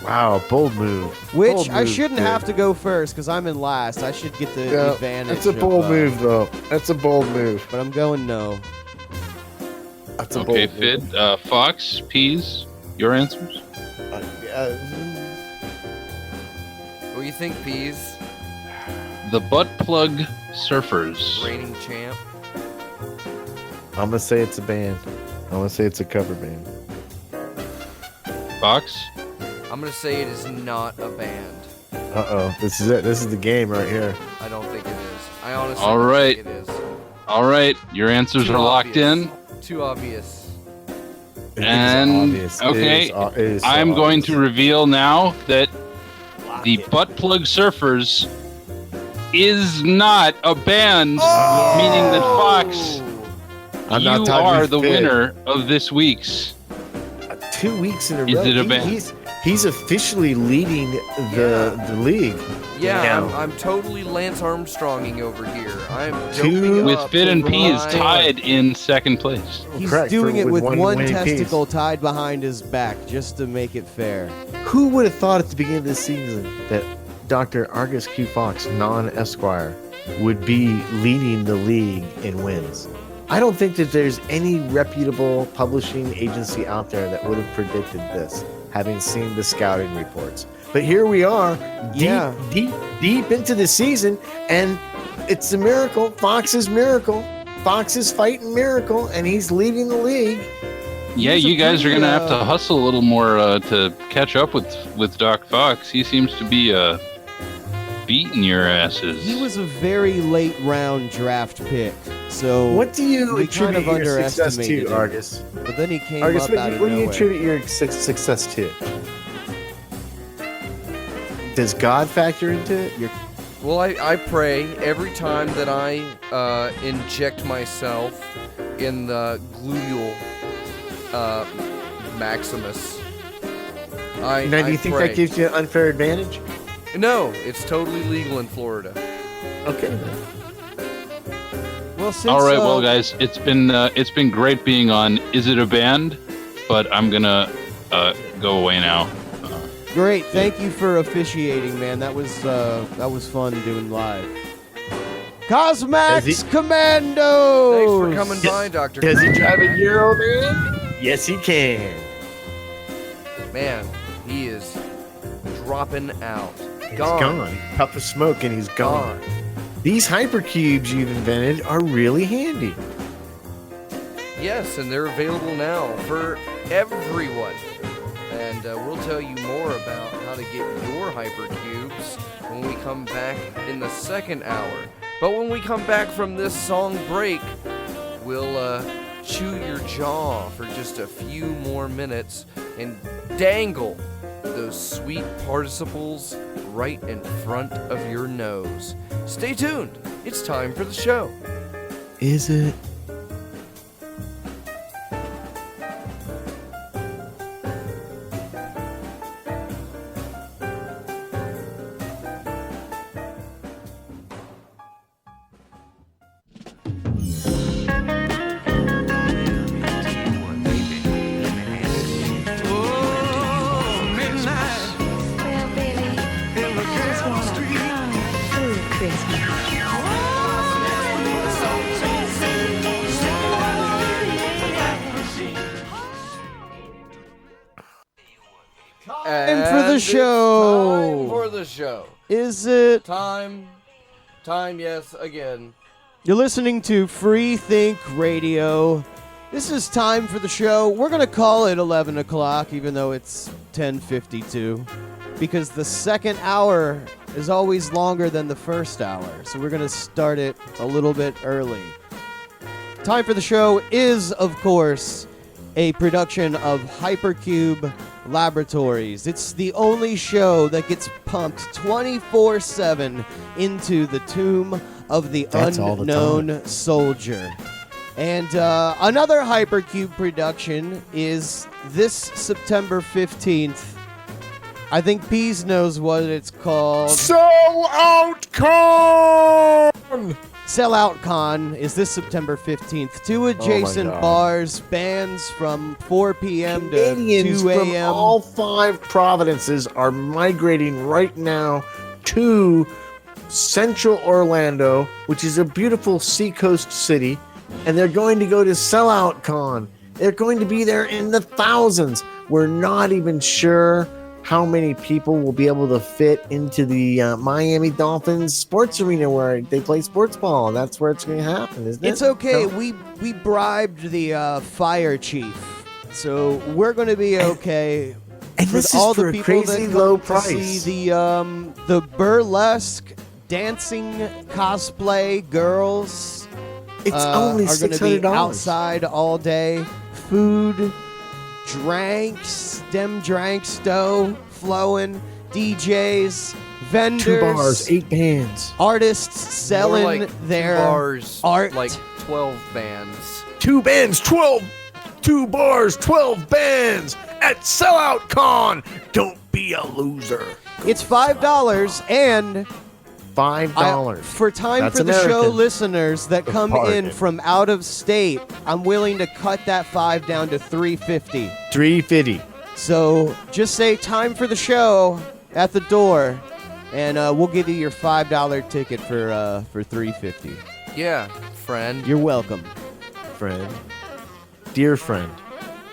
Wow, bold move. Which Bold I move, shouldn't Fid. have to go first because I'm in last. I should get the Yeah, advantage. that's a bold of, move, though. That's a bold move. But I'm going no. That's a Okay, bold move. Fid. Fox, Peas, your answers? What do you think, Peas? The Butt Plug Surfers. Reigning champ. I'm gonna say it's a band. I'm gonna say it's a cover band. Fox? I'm gonna say it is not a band. Uh-oh, this is it. This is the game right here. I don't think it is. I honestly All don't right. think it is. All right, your answers Too are locked obvious. in. Too obvious. It is And- obvious. okay, it is so I'm going obvious. to reveal now that Lock the it. Butt Plug Surfers is not a band, Oh! meaning that Fox, I'm you not talking are the Fid. winner of this week's. 2 weeks in a Is row. it a band? He's officially leading the league. Yeah, Now- I'm totally Lance Armstronging over here. I'm Two- doping With up Fid and over Peas my- tied in second place. He's Correct, doing for- it with one winning piece. testicle tied behind his back just to make it fair. Who would have thought at the beginning of this season that Dr. Argus Q. Fox, non-Esquire, would be leading the league in wins? I don't think that there's any reputable publishing agency out there that would have predicted this, having seen the scouting reports. But here we are, Yeah. deep into the season, and It's a miracle. Fox's miracle. Fox is fighting Miracle, and he's leading the league. Yeah, He's a you guys are pretty, gonna have to hustle a little more to catch up with Doc Fox. He seems to be beating your asses. He was a very late round draft pick, so What do you we kind attribute of your success underestimated to, him. Argus? But then he came Argus, up what, out of what do you nowhere. attribute your success to? Does God factor into it? Well, I pray every time that I inject myself in the gluteal maximus. Now, do you think pray. that gives you an unfair advantage? No, it's totally legal in Florida. Okay, then. Well, since, All right, well, guys, it's been great being on Is It a Band? But I'm gonna go away now. great. Thank you for officiating, man. That was fun doing live. Cosmax Commando. Thanks for coming by, Dr. Does he Conrad. drive a Euro van? Yes, he can. Man, he is dropping out. He's gone. Puff of smoke and he's gone. These hypercubes you've invented are really handy. Yes, and they're available now for everyone. And we'll tell you more about how to get your hypercubes when we come back in the second hour. But when we come back from this song break, we'll chew your jaw for just a few more minutes and dangle those sweet participles right in front of your nose. Stay tuned. It's time for the show. Is it? Well, baby, I just want a kind food Christmas. And for the it's show. Time for the show. Is it? Time, yes, again. You're listening to Free Think Radio. This is time for the show. We're going to call it 11 o'clock, even though it's 10:52, because the second hour is always longer than the first hour. So we're going to start it a little bit early. Time for the show is, of course, a production of Hypercube Laboratories. It's the only show that gets pumped 24/7 into the tomb of the That's all the unknown soldier. And another Hypercube production is this September 15th. I think Pease knows what it's called. Sell out con! Sellout Con is this September 15th. Two adjacent God. bars, bands from 4 p.m. to Canadians 2 from a.m. all 5 provinces are migrating right now to Central Orlando, which is a beautiful seacoast city, and they're going to go to Sellout Con. They're going to be there in the thousands. We're not even sure how many people will be able to fit into the Miami Dolphins sports arena where they play sports ball. That's where it's going to happen, isn't it? It's okay. No? We bribed the fire chief, so we're going to be okay. And For this all is for the a people crazy that low come to price. see the burlesque dancing cosplay girls. It's only are going to be $600. outside all day. Food, drinks, dem drinks, dough flowing, DJs, vendors, 2 bars, 8 bands. artists selling More like their 2 bars, art. like 12 bands. 2 bands, 12. 2 bars, 12 bands at Sellout Con. Don't be a loser. It's $5 and $5. for time That's for the show American. listeners that A come bargain. in from out of state, I'm willing to cut that $5 down to $3.50. $3.50. So just say time for the show at the door, and we'll give you your $5 ticket for $3.50. Yeah, friend. You're welcome. Friend. Dear friend.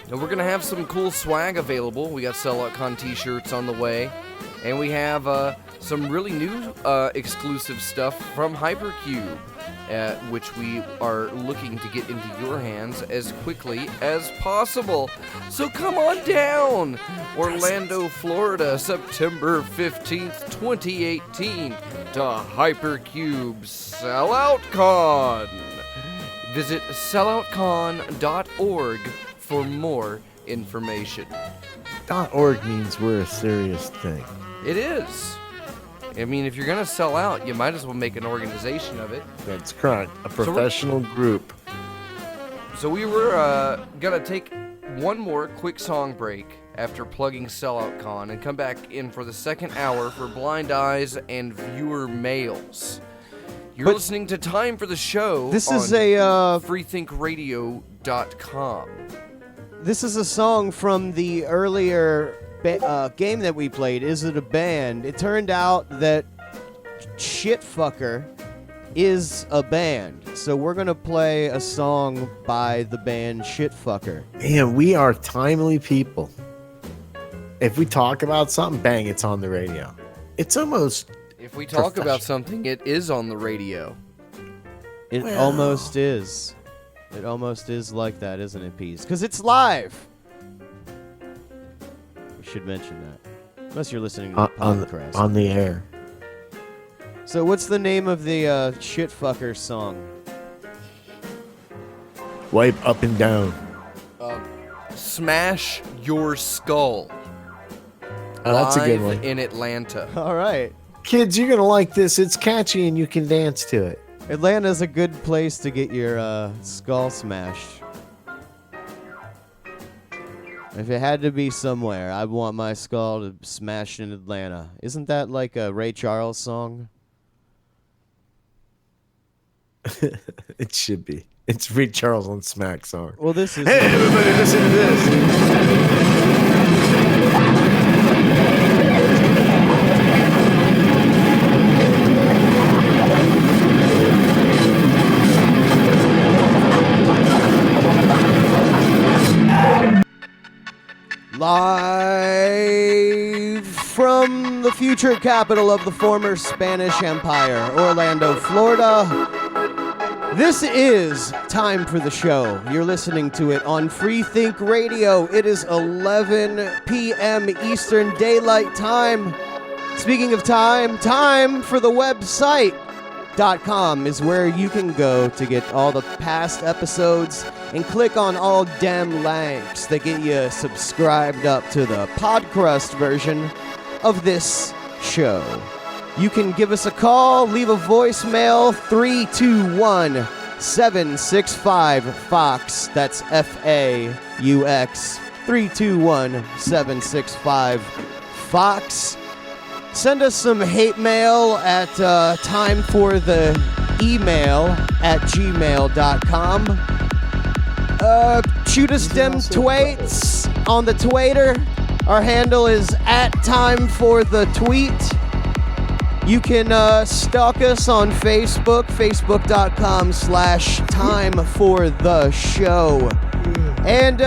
And we're gonna have some cool swag available. We got Sellout Con t-shirts on the way, and we have some really new exclusive stuff from Hypercube, which we are looking to get into your hands as quickly as possible. So come on down, Orlando, Florida, September 15th, 2018, to Hypercube Sellout Con. Visit selloutcon.org for more information. .org means we're a serious thing. It is. I mean, if you're going to sell out, you might as well make an organization of it. That's correct. A professional group. So we were going to take one more quick song break after plugging Sellout Con and come back in for the second hour for Blind Eyes and viewer mails. You're listening to Time for the Show. This on is a freethinkradio.com. This is a song from the earlier game that we played, Is It a Band? It turned out that Shitfucker is a band. So we're going to play a song by the band Shitfucker. Man, we are timely people. If we talk about something, bang, it's on the radio. It's almost... If we talk about something, it is on the radio. It almost is. It almost is like that, isn't it, Pease? Because it's live! We should mention that. Unless you're listening to the podcast. On the air. So what's the name of the Shitfucker song? Wipe up and down. Smash Your Skull. Oh, that's a good Live one. in Atlanta. All right. Kids, you're going to like this. It's catchy and you can dance to it. Atlanta's a good place to get your skull smashed. If it had to be somewhere, I'd want my skull to smash in Atlanta. Isn't that like a Ray Charles song? It should be. It's Ray Charles on Smack song. Well, this is... Hey, everybody, listen to this. Live from the future capital of the former Spanish Empire, Orlando, Florida. This is Time for the Show. You're listening to it on Freethink Radio. It is 11 p.m. Eastern Daylight Time. Speaking of time, time for the website. .com is where you can go to get all the past episodes and click on all dem links that get you subscribed up to the Podcrust version of this show. You can give us a call, leave a voicemail, 321-765-FOX. That's F-A-U-X, 321-765-FOX. Send us some hate mail at timeforthegmail@gmail.com. Shoot us dem tweets on the Twitter. Our handle is @timeforthetweet. You can stalk us on Facebook, facebook.com/timefortheshow. And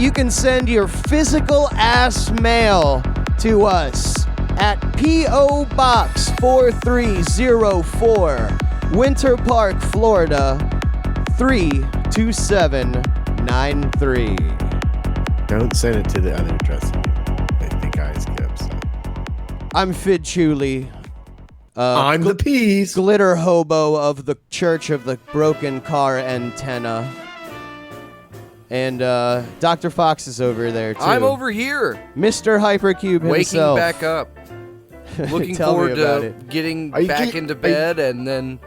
you can send your physical ass mail to us at P.O. Box 4304, Winter Park, Florida 32793. Don't send it to the other address. I think guys get upset. I'm Fid Chuli. I'm the Peas. Glitter hobo of the Church of the Broken Car Antenna. And Dr. Fox is over there, too. I'm over here. Mr. Hypercube himself. Waking back up. Looking Tell me forward about to it. getting back into bed and then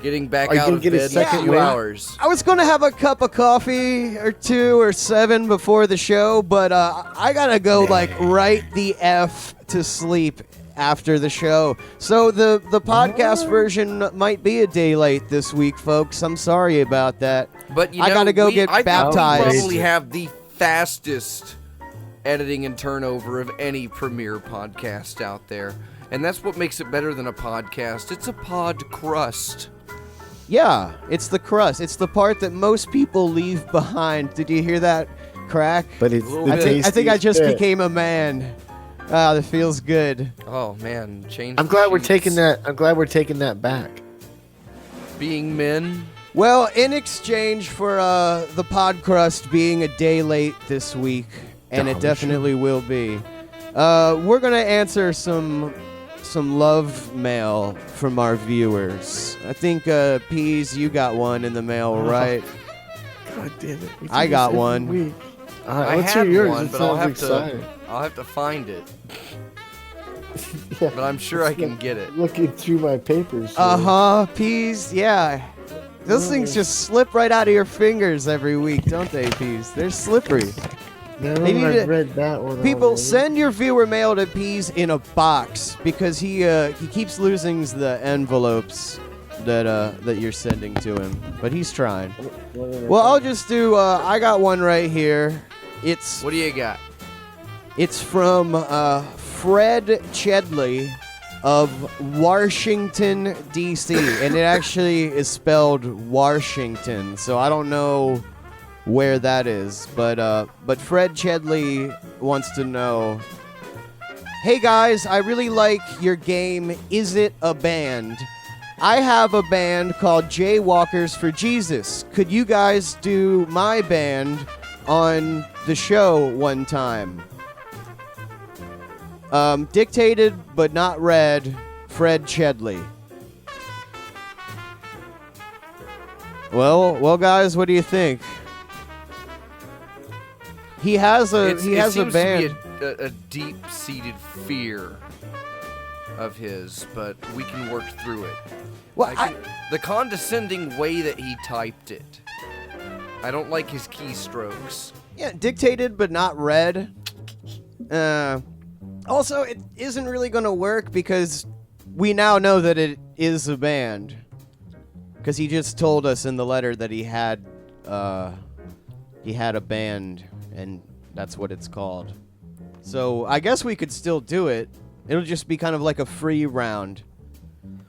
getting back Are you out gonna of get a bed in a second few win? hours. I was going to have a cup of coffee or 2 or 7 before the show, but I got to go, right the F to sleep after the show. So the podcast version might be a day late this week, folks. I'm sorry about that. But I gotta go get I think baptized. we probably have the fastest editing and turnover of any premiere podcast out there. And that's what makes it better than a podcast. It's a pod crust. Yeah, it's the crust. It's the part that most people leave behind. Did you hear that crack? But it's little the bit. I think I tastiest just bit. became a man. Ah, that feels good. Oh man, change. I'm the glad we're sheets. taking that. I'm glad we're taking that back. Being men. Well, in exchange for the pod crust being a day late this week, and it definitely will be, we're gonna answer some love mail from our viewers. I think Peas, you got one in the mail, right? God damn it! We do I this got every one. week. I let's had hear yours. one, It but I'll sounds have exciting. to. I'll have to find it. Yeah, But I'm sure I can get it. looking through my papers. here. Peas, yeah. Those things just slip right out of your fingers every week, don't they, Peas? They're slippery. No, Maybe I've the- read that one. People, already. send your viewer mail to Peas in a box because he keeps losing the envelopes that you're sending to him. But he's trying. Well, I'll just do. I got one right here. What do you got? It's from Fred Chedley of Washington, D.C. And it actually is spelled Washington, so I don't know where that is. But Fred Chedley wants to know, hey guys, I really like your game, Is It a Band? I have a band called Jaywalkers for Jesus. Could you guys do my band on the show one time? Dictated but not read, Fred Chedley. Well, guys, what do you think? He has a band. To be a deep-seated fear of his, but we can work through it. Well, The condescending way that he typed it. I don't like his keystrokes. Yeah, dictated but not read. Also, it isn't really going to work because we now know that it is a band. Because he just told us in the letter that he had a band, and that's what it's called. So I guess we could still do it. It'll just be kind of like a free round.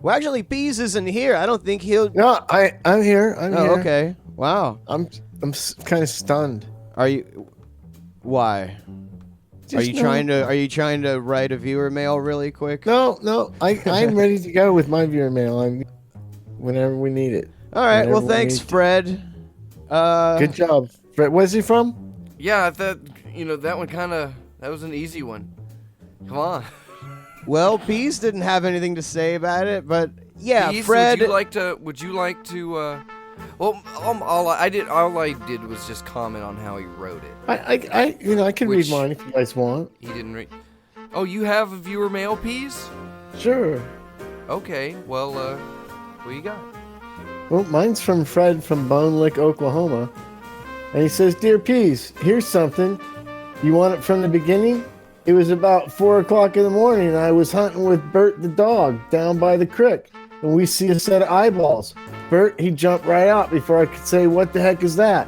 Well, actually, Peas isn't here. I don't think he'll. No, I'm here. I'm here. Oh, okay. Wow. I'm kind of stunned. Are you? Why? Are you trying to write a viewer mail really quick? No. I'm ready to go with my viewer mail. Whenever we need it. All right. Whenever Well, we thanks, need to. Fred. Good job, Fred. Where's he from? Yeah, that that was an easy one. Come on. Well, Peas didn't have anything to say about it, but yeah, Peas, Fred. Would you like to? Well, all I did was just comment on how he wrote it. I can Which- read mine if you guys want. He didn't read. Oh, you have a viewer mail, Peas? Sure. Okay. Well, what you got? Well, mine's from Fred from Bone Lick, Oklahoma. And he says, Dear Peas, here's something. You want it from the beginning? It was about 4 o'clock in the morning, and I was hunting with Bert the dog down by the creek, and we see a set of eyeballs. Bert, he jumped right out before I could say, what the heck is that?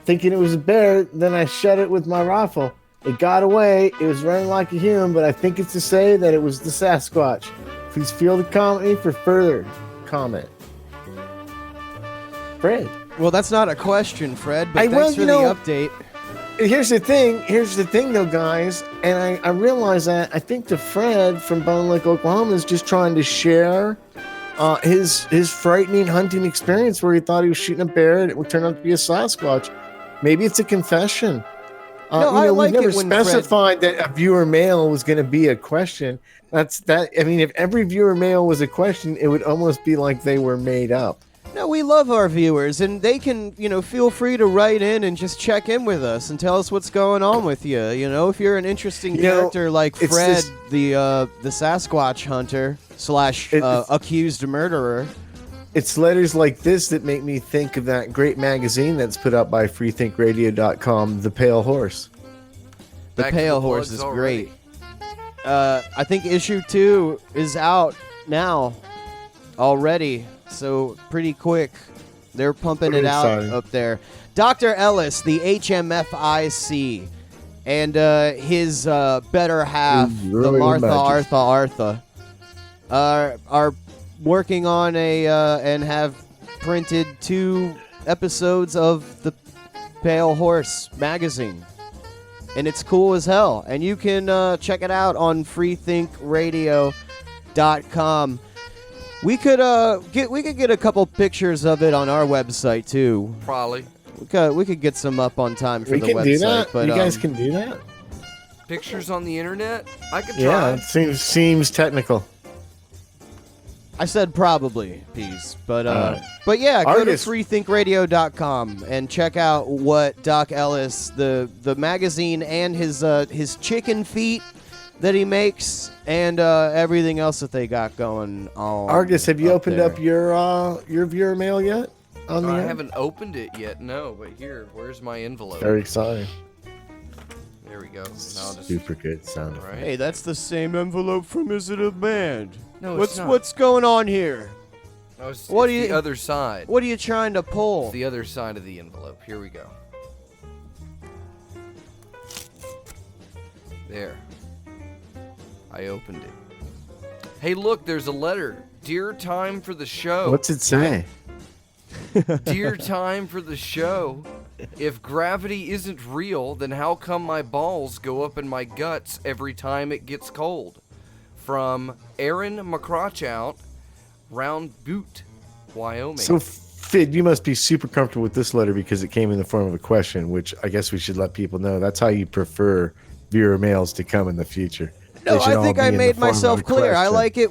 Thinking it was a bear, then I shot it with my rifle. It got away. It was running like a human, but I think it's to say that it was the Sasquatch. Please feel the comment for further comment. Fred. Well, that's not a question, Fred, but Well, thanks for you the know- update. Here's the thing though, guys, and I realize that I think the Fred from Bone Lake, Oklahoma is just trying to share his frightening hunting experience where he thought he was shooting a bear and it would turn out to be a Sasquatch. Maybe it's a confession. No, I like we never it when Fred- specified that a viewer mail was going to be a question. I mean, if every viewer mail was a question, it would almost be like they were made up. No, we love our viewers, and they can, feel free to write in and just check in with us and tell us what's going on with you. If you're an interesting character like it's Fred, this- the Sasquatch hunter / accused murderer. It's letters like this that make me think of that great magazine that's put out by freethinkradio.com, The Pale Horse. The Back to Pale the Horse plugs is already. great. I think issue 2 is out now already, so pretty quick. They're pumping Pretty it out exciting. up there. Dr. Ellis, the HMFIC, and his better half, He's the really Martha magic. Artha, are working on and have printed 2 episodes of the Pale Horse magazine. and it's cool as hell. And you can check it out on freethinkradio.com. We could get a couple pictures of it on our website too. Probably. We could get some up on time for We the can website. do that. But You guys can do that. Pictures on the internet? I could try. Yeah, it seems technical. I said probably, Peace. But yeah, go Argus- to freethinkradio.com and check out what Doc Ellis, the magazine, and his chicken feet that he makes, and everything else that they got going on. Argus, have you opened there. up your viewer mail yet? On the I air? haven't opened it yet, no, but here, where's my envelope? Very exciting. There we go. Now I'll just, Super good sound. right? Hey, that's the same envelope from Is It a Band? No, it's not. What's going on here? No, it's, What it's do you- the other side. What are you trying to pull? It's the other side of the envelope. Here we go. There. I opened it. Hey, look, there's a letter. Dear time for the show. What's it say? Dear time for the show. If gravity isn't real, then how come my balls go up in my guts every time it gets cold? From Aaron McCrotchout, Round Butte, Wyoming. So, Fid, you must be super comfortable with this letter because it came in the form of a question, which I guess we should let people know. That's how you prefer viewer mails to come in the future. No, They should I all think be I in the made form of myself a clear. I question. like it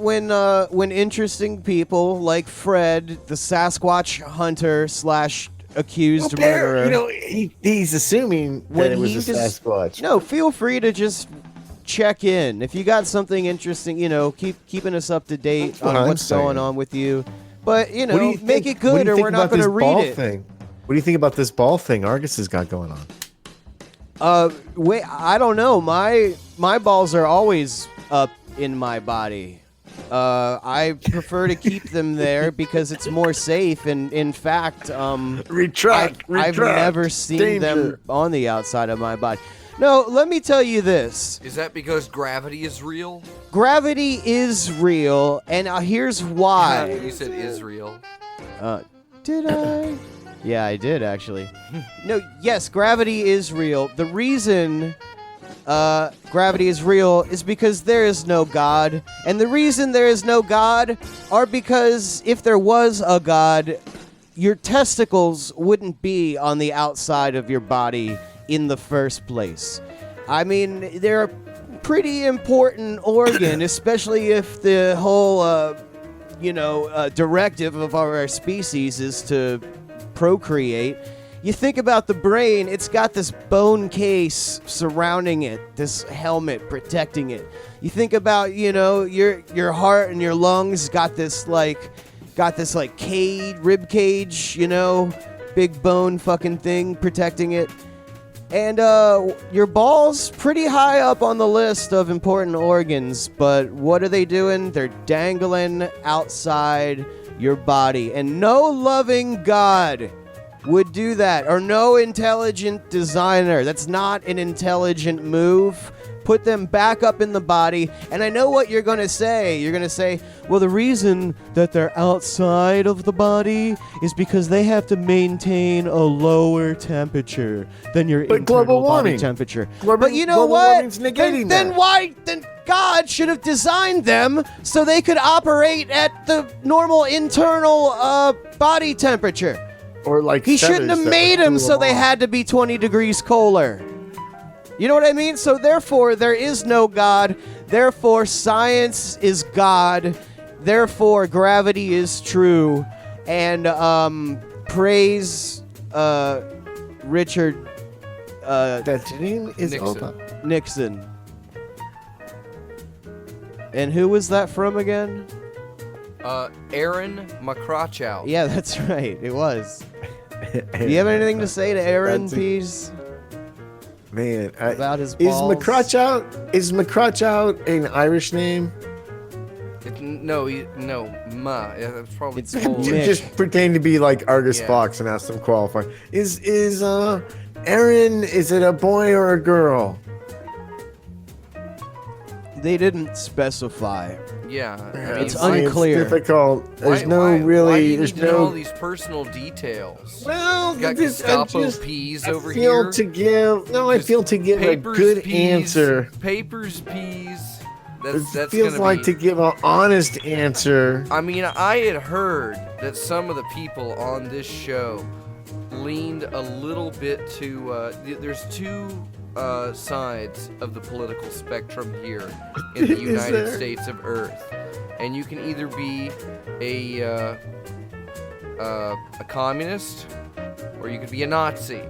when interesting people like Fred, the Sasquatch hunter / accused murderer. You know, he's assuming When that it was he a just- Sasquatch. No, feel free to just check in. If you got something interesting, keeping us up to date That's what on I'm what's going saying. on with you. But, What do you make think- it what do good you or think we're not about going to this read ball it. thing? What do you think about this ball thing Argus has got going on? Wait, I don't know. My balls are always up in my body. I prefer to keep them there because it's more safe. And in fact, Retract. I've never seen them on the outside of my body. No, let me tell you this. Is that because gravity is real? Gravity is real, and here's why. You said Israel. Did I? Yeah, I did actually. No, yes, gravity is real. The reason gravity is real is because there is no God. And the reason there is no God are because if there was a God, your testicles wouldn't be on the outside of your body in the first place. I mean, they're a pretty important organ, especially if the whole, directive of our species is to procreate. You think about the brain, it's got this bone case surrounding it, this helmet protecting it. You think about, your heart and your lungs got this rib cage, big bone fucking thing protecting it. And your balls pretty high up on the list of important organs, but what are they doing? They're dangling outside your body. And no loving God would do that, or no intelligent designer. That's not an intelligent move. Put them back up in the body. And I know what you're going to say. You're going to say, well, the reason that they're outside of the body is because they have to maintain a lower temperature than your But internal global body warming. temperature. Global- But you know global what? warming's negating Then that. why? Then God should have designed them so they could operate at the normal internal body temperature. Or like He shouldn't feathers have that made would them cool so they off. had to be 20 degrees colder. You know what I mean? So therefore, there is no God. Therefore, science is God. Therefore, gravity is true. And praise Richard That name is Nixon. Opa. Nixon. And who was that from again? Aaron McCrotchout. Yeah, that's right. It was. Do you have anything to say to Aaron, That's a- please? Man, About his is balls? McCrotchout an Irish name? No, Ma. Yeah, that's probably It's Polish. Mick. Just pretend to be like Argus Yeah. Fox and ask them qualify. Is Aaron? Is it a boy or a girl? They didn't specify. Yeah, I It's mean, unclear. It's difficult. There's why no do really. you There's need to know all no. these personal details? Well, You got this- I Gestapo just- peas I over feel here. to give. No, I Just feel to give a Papers, good peas, answer. Papers, peas. It That's feels gonna like be. to give an honest answer. I mean, I had heard that some of the people on this show leaned a little bit to. There's two sides of the political spectrum here in the Is United there? States of Earth, and you can either be a communist or you could be a Nazi.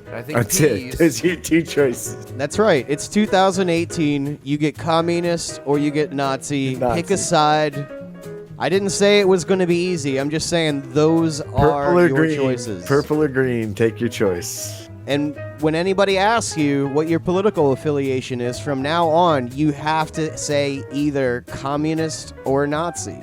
And I think That's it. peas. There's your two choices. That's right. It's 2018. You get communist or you get Nazi. Nazi. Pick a side. I didn't say it was going to be easy. I'm just saying those Purple are or your green. choices. Purple or green. Take your choice. And when anybody asks you what your political affiliation is, from now on, you have to say either communist or Nazi.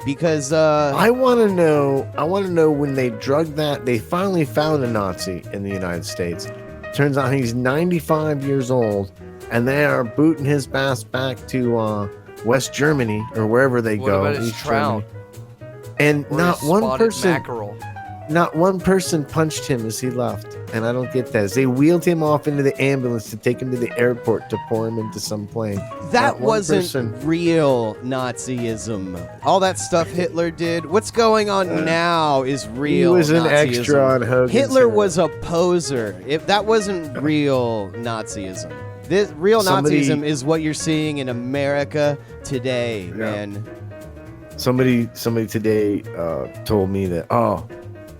Because I want to know. I want to know when they drug that. They finally found a Nazi in the United States. Turns out he's 95 years old, and they are booting his ass back to West Germany or wherever they What go. about his East trout? Germany. And Or not his one spotted person. mackerel? Not one person punched him as he left, and I don't get that. As they wheeled him off into the ambulance to take him to the airport to pour him into some plane. that Not one wasn't person- real Nazism. All that stuff Hitler did. What's going on now is He real was an Nazism. extra on Hogan's Hitler Heroes. was a poser. If that wasn't real Nazism. This real Somebody- Nazism is what you're seeing in America today, Yeah. man. Somebody today told me that, oh,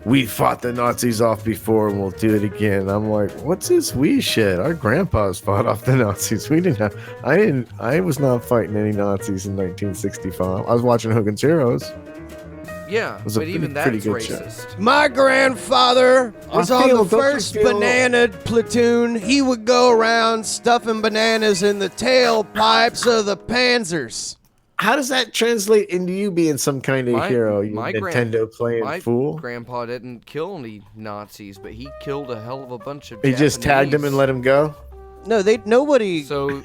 we fought the Nazis off before and we'll do it again. I'm like, what's this we shit? Our grandpas fought off the Nazis. We didn't have. I was not fighting any Nazis in 1965. I was watching Hogan's Heroes. Yeah, was a but even pretty that's good show. racist. My grandfather was I on feel- the don't you first feel- banana platoon. He would go around stuffing bananas in the tailpipes of the Panzers. How does that translate into you being some kind of hero? You my Nintendo playing my fool. grandpa didn't kill any Nazis, but he killed a hell of a bunch of. He just tagged him and Japanese. let him go. No, nobody So nobody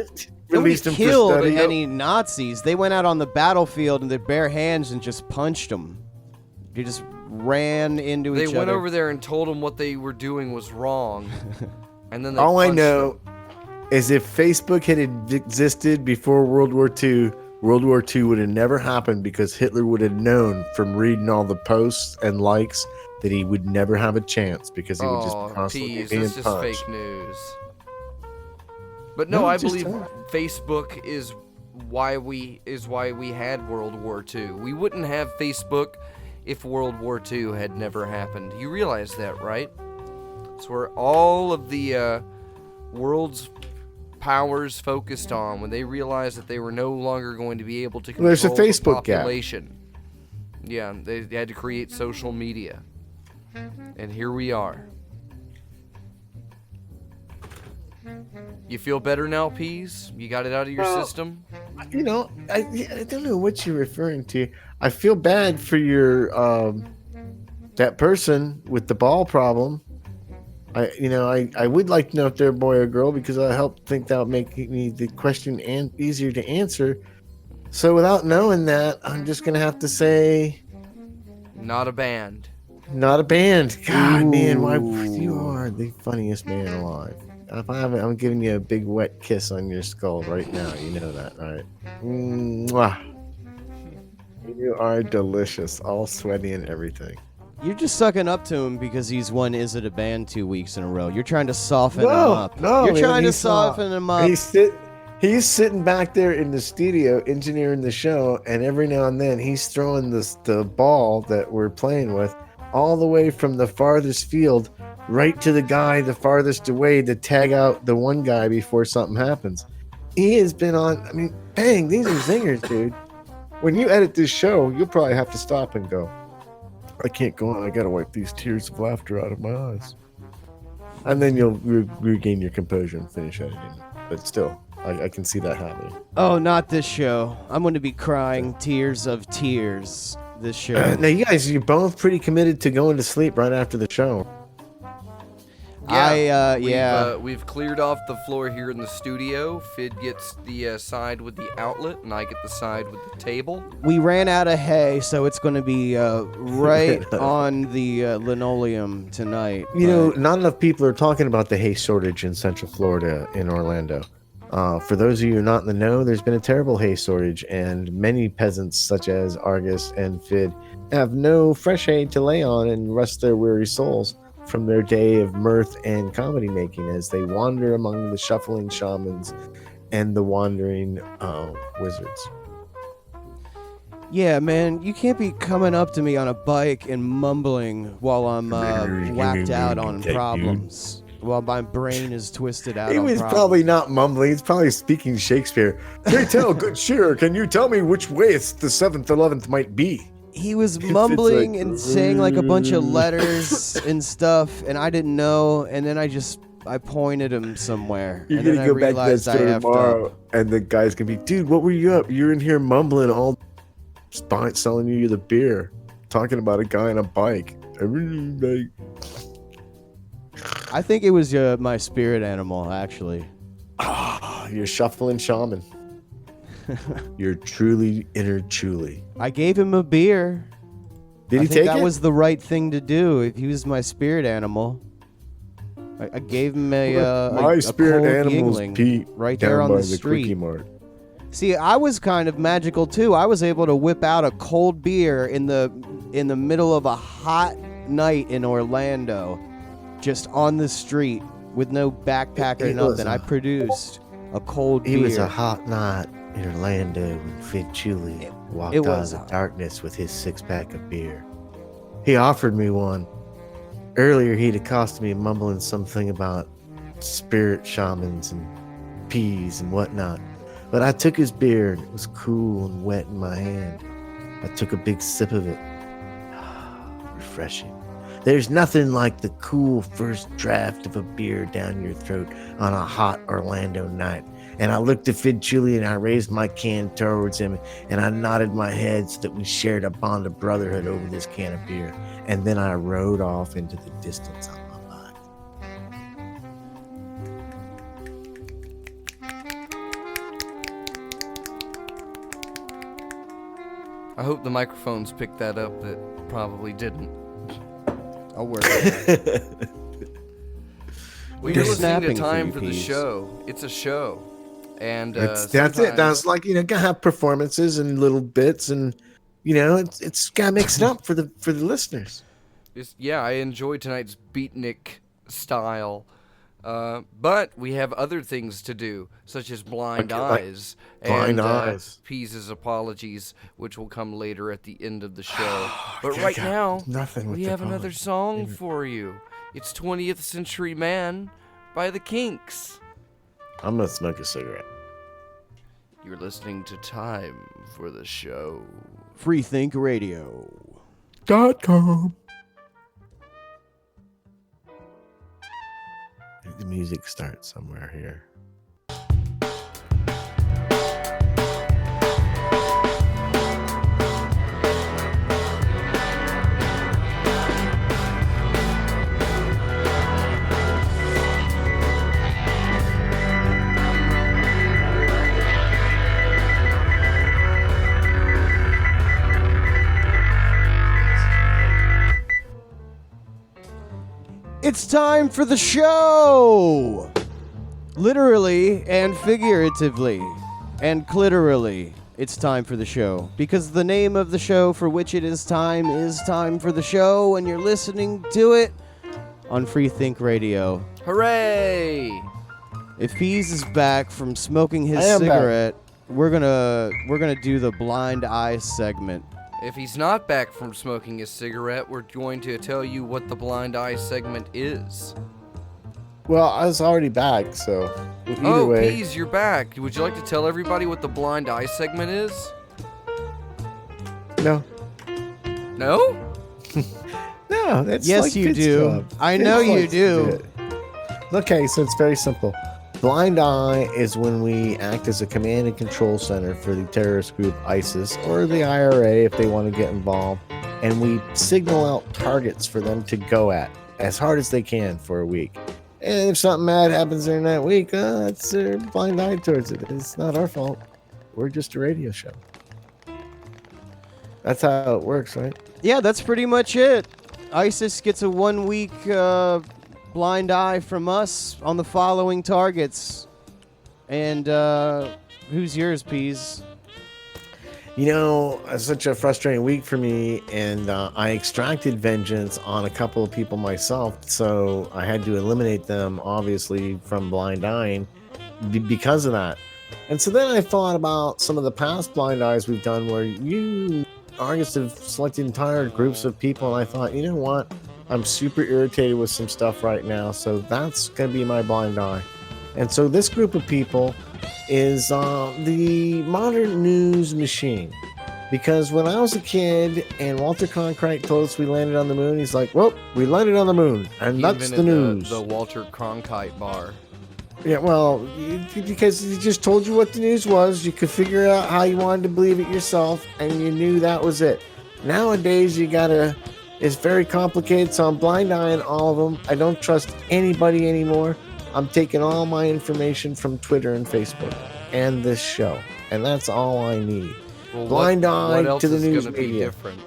Released him for killed study. any Nazis. They went out on the battlefield in their bare hands and just punched them. They just ran into they each went other. over there and told him what they were doing was wrong, and then they All I punched know him. is if Facebook had existed before World War II, World War II would have never happened because Hitler would have known from reading all the posts and likes that he would never have a chance because he would just Oh, constantly tease, be being it's just punched. fake news. But no, No, I just believe tell. Facebook is why we had World War II. We wouldn't have Facebook if World War II had never happened. You realize that, right? It's where all of the world's powers focused on when they realized that they were no longer going to be able to control There's a the Facebook gap. population. Yeah, they had to create social media. And here we are. You feel better now, Peas? You got it out of your Well, system? You know, I don't know what you're referring to. I feel bad for your that person with the ball problem. I would like to know if they're a boy or girl because I help think that would make me the question easier to answer. So without knowing that, I'm just gonna have to say Not a band. not a band. God, man, why Ooh. you are the funniest man alive. If I haven't, I'm giving you a big wet kiss on your skull right now. You know that, right? Mwah. You are delicious, all sweaty and everything. You're just sucking up to him because he's won Is It a Band 2 weeks in a row. You're trying to soften him up. No, You're man, trying to he's not. soften him up. He's sitting back there in the studio engineering the show, and every now and then he's throwing the ball that we're playing with all the way from the farthest field right to the guy the farthest away to tag out the one guy before something happens. He has been on. I mean, bang! These are zingers, dude. When you edit this show, you'll probably have to stop and go, I can't go on. I gotta wipe these tears of laughter out of my eyes. And then you'll regain your composure and finish editing. But still, I can see that happening. Oh, not this show. I'm going to be crying tears of tears this show. Now, you guys, you're both pretty committed to going to sleep right after the show. We've cleared off the floor here in the studio. Fid gets the side with the outlet, and I get the side with the table. We ran out of hay, so it's going to be right on the linoleum tonight. You know, not enough people are talking about the hay shortage in Central Florida in Orlando. For those of you who are not in the know, there's been a terrible hay shortage, and many peasants, such as Argus and Fid, have no fresh hay to lay on and rest their weary souls from their day of mirth and comedy making as they wander among the shuffling shamans and the wandering wizards. Yeah, man, you can't be coming up to me on a bike and mumbling while I'm whacked out on problems. While my brain is twisted out. He was probably not mumbling. He's probably speaking Shakespeare. Pray tell, good cheer, can you tell me which way it's the 7th, 11th might be? He was mumbling and saying like a bunch of letters and stuff, and I didn't know. And then I pointed him somewhere. You're and gonna then go I back to that realized I store effed tomorrow, up. and the guy's gonna be, dude, what were you up? You're in here mumbling all, selling you the beer, talking about a guy on a bike. I think it was my spirit animal, actually. You're shuffling shaman. You're truly inner Chuli. I gave him a beer. Did I he think take that it? was the right thing to do. If he was my spirit animal, I gave him My a spirit cold animal's Yingling Pete right down there on by the Quickie street. Mart. See, I was kind of magical too. I was able to whip out a cold beer in the middle of a hot night in Orlando, just on the street with no backpack or It was nothing. I produced a cold beer. It was a hot night in Orlando when Fid Chuli walked it out of was the hot. darkness with his 6-pack of beer. He offered me one. Earlier, he'd accosted me mumbling something about spirit shamans and peas and whatnot. But I took his beer and it was cool and wet in my hand. I took a big sip of it. Refreshing. There's nothing like the cool first draft of a beer down your throat on a hot Orlando night. And I looked at Fid Chuli and I raised my can towards him and I nodded my head so that we shared a bond of brotherhood over this can of beer. And then I rode off into the distance on my bike. I hope the microphones picked that up. That probably didn't. I'll work. Well, They're you're listening to snapping for Time you, for the Peas. Show. It's a show. And That's it. That's sometimes- like, gotta have performances and little bits and it's gotta mix it up for the listeners. Yeah, I enjoyed tonight's beatnik style. But we have other things to do, such as Blind Like Eyes Blind and Eyes. Peas' Apologies, which will come later at the end of the show. But right got now, nothing with we the have another apologies. song for you. It's 20th Century Man by the Kinks. I'm gonna smoke a cigarette. You're listening to Time for the Show. Freethink Radio. .com. The music starts somewhere here. It's time for the show! Literally and figuratively and clitorally, it's time for the show. Because the name of the show for which it is Time for the Show, and you're listening to it on Freethink Radio. Hooray! If Peas is back from smoking his I am back. cigarette, we're gonna do the Blind Eye segment. If he's not back from smoking his cigarette, we're going to tell you what the Blind Eye segment is. Well, I was already back, so either Oh, way. Peas, you're back. Would you like to tell everybody what the Blind Eye segment is? No. No? No, that's Yes, like you Fitz do. Club. I Fitz know you likes to do. it. Okay, so it's very simple. Blind Eye is when we act as a command and control center for the terrorist group ISIS or the IRA if they want to get involved, and we signal out targets for them to go at as hard as they can for a week. And if something bad happens during that week, that's their blind eye towards it. It's not our fault. We're just a radio show. That's how it works, right? Yeah, that's pretty much it. ISIS gets a 1 week blind eye from us on the following targets. And who's yours, Peas? You know, it's such a frustrating week for me, and I extracted vengeance on a couple of people myself, so I had to eliminate them, obviously, from blind eyeing because of that. And so then I thought about some of the past blind eyes we've done where you, Argus, have selected entire groups of people, and I thought, you know what? I'm super irritated with some stuff right now, so that's going to be my blind eye. And so this group of people is the modern news machine. Because when I was a kid and Walter Cronkite told us we landed on the moon, he's like, well, we landed on the moon, and He that's the invented news. The Walter Cronkite bar. Yeah, well, because he just told you what the news was, you could figure out how you wanted to believe it yourself, and you knew that was it. Nowadays, it's very complicated, so I'm blind eyeing all of them. I don't trust anybody anymore. I'm taking all my information from Twitter and Facebook and this show, and that's all I need. Well, Blind eye what else to the is news gonna be media. different?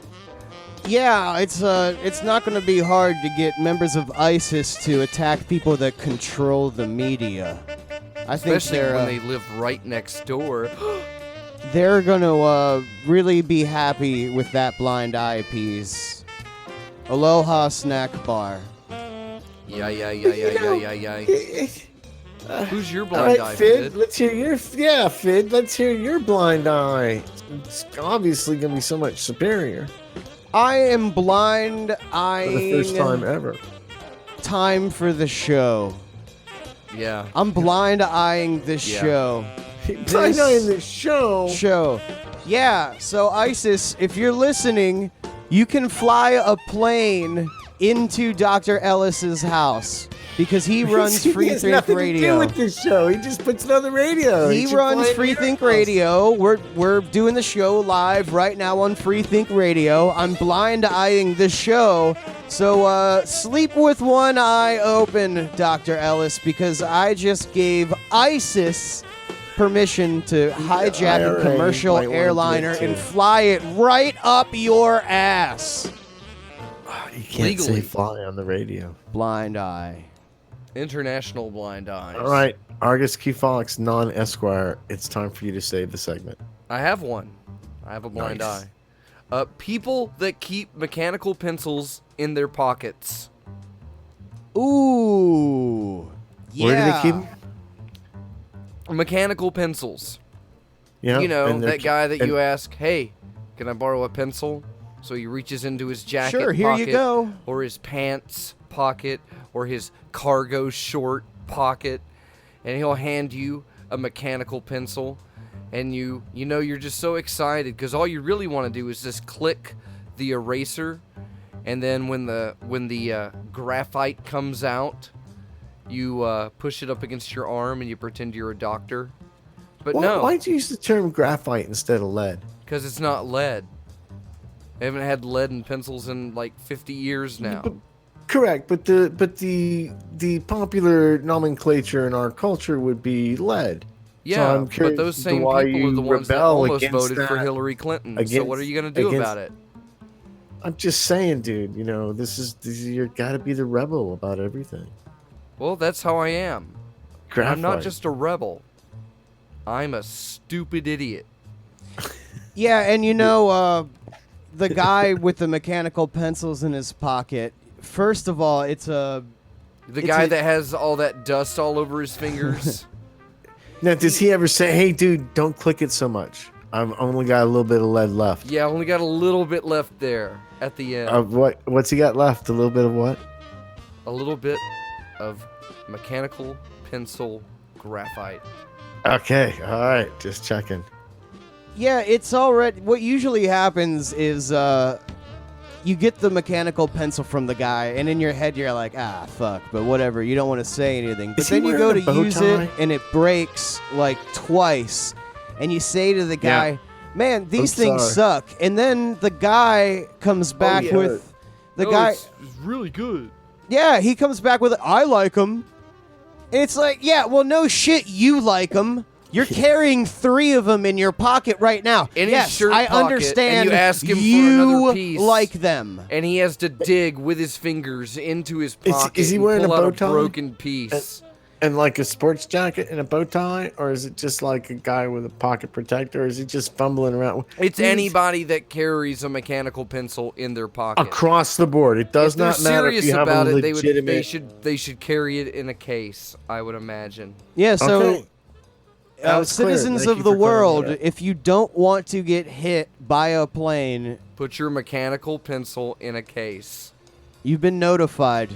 Yeah, it's not going to be hard to get members of ISIS to attack people that control the media. I think Especially they're when they live right next door. they're going to really be happy with that blind eye piece. Aloha Snack Bar. Yeah. Who's your All blind right, eye, Fid, Fid? let's hear your blind eye. It's obviously going to be so much superior I am blind for eyeing the first time ever. time for the show. Yeah. I'm blind eyeing this Yeah. show. Blind eye in the show. Yeah, so ISIS, if you're listening, you can fly a plane into Dr. Ellis's house because he runs He Free has Think nothing Radio. to do with this show. He just puts it on the radio. He should runs play it Free in your Think house. Radio. We're doing the show live right now on Free Think Radio. I'm blind eyeing the show. So sleep with one eye open, Dr. Ellis, because I just gave ISIS permission to hijack a IRA commercial might wanna airliner do it and too. fly it right up your ass. You can't Legally. say fly on the radio. Blind eye. International blind eyes. All right, Argus Kefalix, non-Esquire. It's time for you to save the segment. I have one. I have a blind Nice. eye. People that keep mechanical pencils in their pockets. Ooh. Yeah. Where do they keep 'em? Mechanical pencils. Yeah, You know, and they're that guy that and- you ask, hey, can I borrow a pencil? So he reaches into his jacket Sure, here you pocket, go. or his pants pocket, or his cargo short pocket, and he'll hand you a mechanical pencil, and you know you're just so excited because all you really want to do is just click the eraser, and then when the graphite comes out, you push it up against your arm and you pretend you're a doctor. But no, Why'd you use the term graphite instead of lead? because it's not lead. They haven't had lead in pencils in like 50 years now. Correct, but the popular nomenclature in our culture would be lead. Yeah, I'm but curious those as to same why people are you the ones that rebel almost against voted for that. Hillary Clinton. So what are you going to do against- about it? I'm just saying, dude. You know, you got to be the rebel about everything. Well, that's how I am. Graphite. I'm not just a rebel. I'm a stupid idiot. Yeah, and you know, the guy with the mechanical pencils in his pocket, first of all, it's a... The It's guy a- that has all that dust all over his fingers. Now, does he ever say, "Hey, dude, don't click it so much. I've only got a little bit of lead left." Yeah, I only got a little bit left there at the end. What's he got left? A little bit of what? A little bit of mechanical pencil graphite. Okay, all right, just checking. Yeah, it's already... What usually happens is you get the mechanical pencil from the guy, and in your head you're like, ah, fuck, but whatever. You don't want to say anything. But Is he then you go wearing to a bow use tie? it, and it breaks like twice. And you say to the guy, man, these things sorry. suck. And then the guy comes back yeah. with... The guy... It's really good. Yeah, he comes back with, I like them. And it's like, yeah, well, no shit, you like them. You're carrying 3 of them in your pocket right now. In his yes, shirt I pocket, understand. and you ask him for you another piece. like them. And he has to dig with his fingers into his pocket Is he and wearing pull a out bow a tie? broken piece. And like a sports jacket and a bow tie, or is it just like a guy with a pocket protector? Or is he just fumbling around? It's He's anybody that carries a mechanical pencil in their pocket. across the board. It does If they're not matter if serious you have about a it, legitimate. they should carry it in a case, I would imagine. Yeah, so Okay. That was clear. citizens Thank of you the for clearing world, that up. if you don't want to get hit by a plane, Put your mechanical pencil in a case. you've been notified.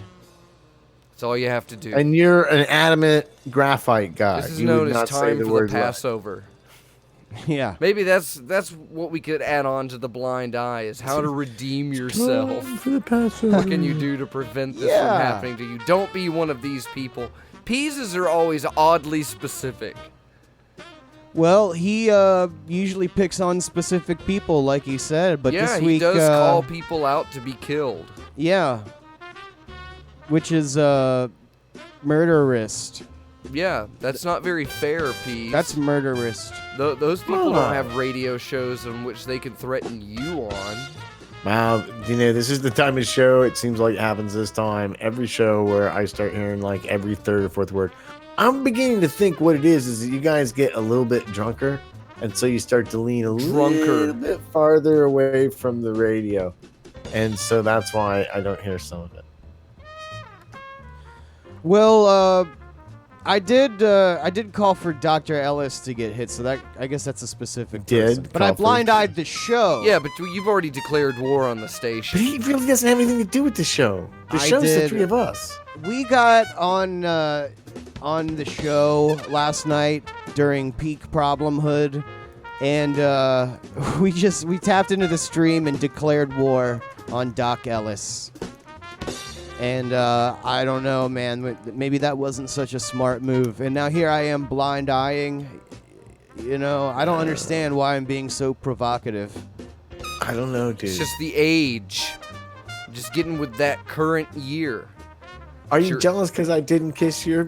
That's all you have to do. And you're an adamant graphite guy. This is You known would as not say time the for word the Passover. Yeah. Maybe that's what we could add on to the blind eye is how to redeem yourself. for the Passover. What can you do to prevent this Yeah. from happening to you? Don't be one of these people. Peases are always oddly specific. Well, he usually picks on specific people, like he said, but yeah, this he week, does call people out to be killed. yeah, which is murderist. Yeah, that's not very fair, Pease. That's murderist. Those people Huh. don't have radio shows in which they can threaten you on. Wow, this is the time of show. It seems like it happens this time. Every show where I start hearing like every third or fourth word. I'm beginning to think what it is that you guys get a little bit drunker, and so you start to lean a little bit farther away from the radio, and so that's why I don't hear some of it. Well, I did call for Dr. Ellis to get hit, so that I guess that's a specific person. But I call for- blind-eyed the show. Yeah, but you've already declared war on the station. But he really doesn't have anything to do with the show. The I show's the did. 3 of us. We got on the show last night during peak problemhood, and we tapped into the stream and declared war on Doc Ellis. And I don't know, man. Maybe that wasn't such a smart move. And now here I am blind-eyeing. You know, I don't understand why I'm being so provocative. I don't know, dude. It's just the age. Just getting with that current year. Are you Sure. jealous because I didn't kiss your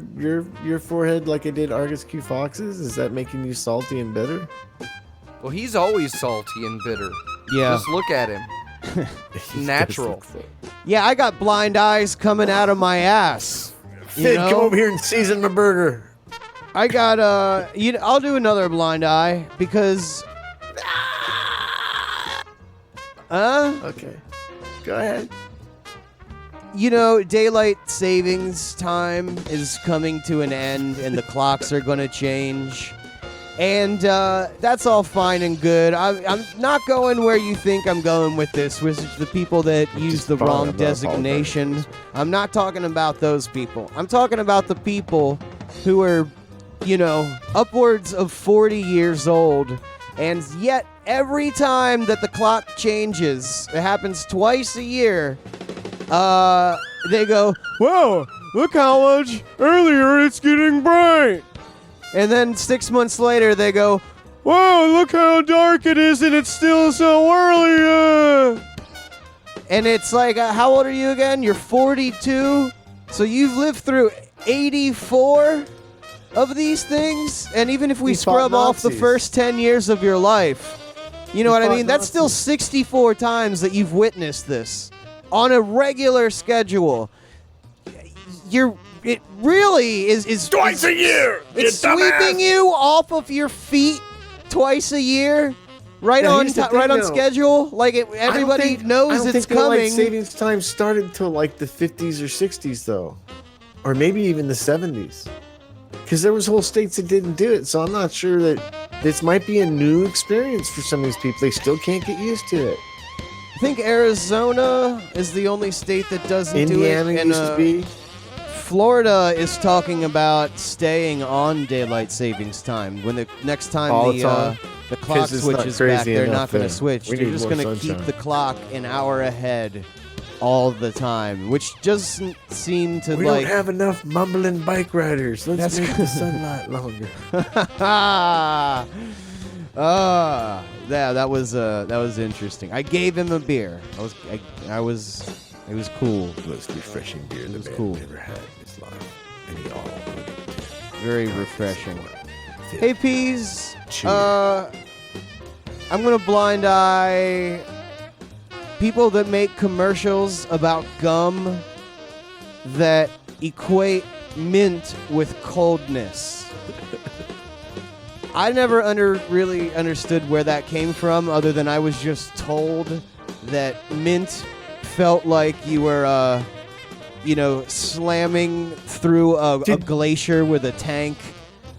forehead like I did Argus Q Fox's? Is that making you salty and bitter? Well, he's always salty and bitter. Yeah. Just look at him. Natural. Yeah, I got blind eyes coming out of my ass. You Fid, know? come over here and season my burger. I got I'll do another blind eye because Okay. Go ahead. you know, daylight savings time is coming to an end and the clocks are going to change. And that's all fine and good. I'm not going where you think I'm going with this, which is the people that use Just the fine, wrong I'm not designation. apologizing. I'm not talking about those people. I'm talking about the people who are, you know, upwards of 40 years old. And yet, every time that the clock changes, it happens twice a year, they go, "Whoa, look how much earlier it's getting bright." And then 6 months later, they go, "Whoa, look how dark it is, and it's still so early." And it's like, how old are you again? You're 42? So you've lived through 84 of these things? And even if we We fought scrub off the Nazis. first 10 years of your life, you know We what I fought mean? That's still Nazis. 64 times that you've witnessed this on a regular schedule. It really is Twice a year! it's you dumbass! sweeping you off of your feet twice a year, right Yeah, on here's the thing, right on though. schedule. Like everybody knows it's Daylight coming. savings time started until like the 50s or 60s, though, or maybe even the 70s, because there was whole states that didn't do it. So I'm not sure that this might be a new experience for some of these people. They still can't get used to it. I think Arizona is the only state that doesn't Indiana do it. And, used to be. Florida is talking about staying on daylight savings time when the next time All the the time? clock 'Cause it's not switches back. crazy They're enough not going to there. switch. We They're need just more going to keep sunshine. the clock an hour ahead all the time, which doesn't seem to We like. don't have enough mumbling bike riders. Let's make the sunlight longer. Yeah, that was interesting. I gave him a beer. It was cool. Most refreshing beer It the was man cool. ever had in his life, and he all very refreshing. Hey, Peas. Chew. I'm gonna blind eye people that make commercials about gum that equate mint with coldness. I never really understood where that came from, other than I was just told that mint felt like you were, slamming through a glacier with a tank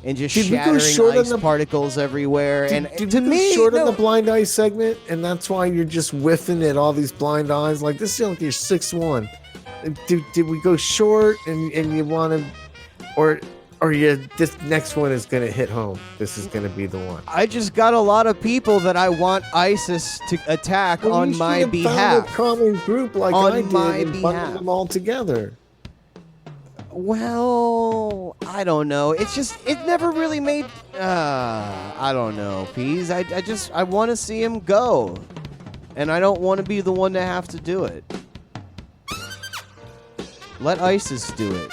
and just Did we go shattering short on ice the- particles everywhere. Did to we go me, short on no. the blind eye segment, and that's why you're just whiffing at all these blind eyes? Like, this is like your 6-1. Did we go short, and you want to, or this next one is gonna hit home? This is gonna be the one. I just got a lot of people that I want ISIS to attack Well, on you my should have found behalf. a common group like On I did my and bundled behalf. them all together. Well, I don't know. It's just, it never really made, I don't know, Peas. I want to see him go. And I don't want to be the one to have to do it. Let ISIS do it.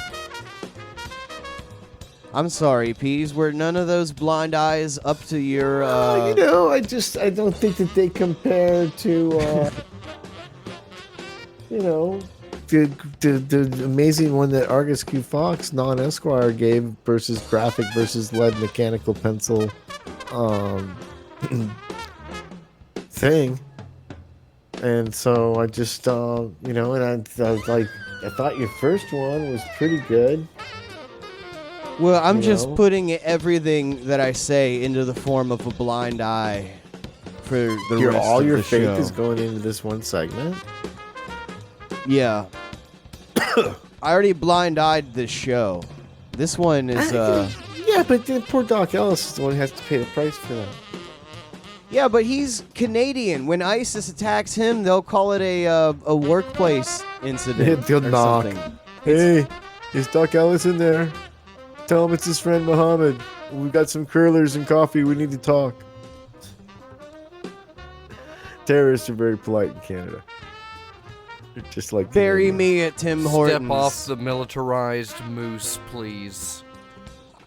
I'm sorry, Peas. Were none of those blind eyes up to your, I don't think that they compare to, the amazing one that Argus Q Fox non-Esquire gave versus graphic versus lead mechanical pencil thing. And so I just, I was like, I thought your first one was pretty good. Well, I'm You just know? putting everything that I say into the form of a blind eye for the rest All of your the faith show. is going into this one segment. Yeah. I already blind-eyed this show. This one is, Yeah, but then poor Doc Ellis is the one who has to pay the price for that. Yeah, but he's Canadian. When ISIS attacks him, they'll call it a workplace incident They'll or knock. something. Hey, is Doc Ellis in there? Tell him it's his friend Mohammed. We got some curlers and coffee. We need to talk. Terrorists are very polite in Canada. They're just like Bury Canadians. me at Tim Hortons. Step off the militarized moose, please.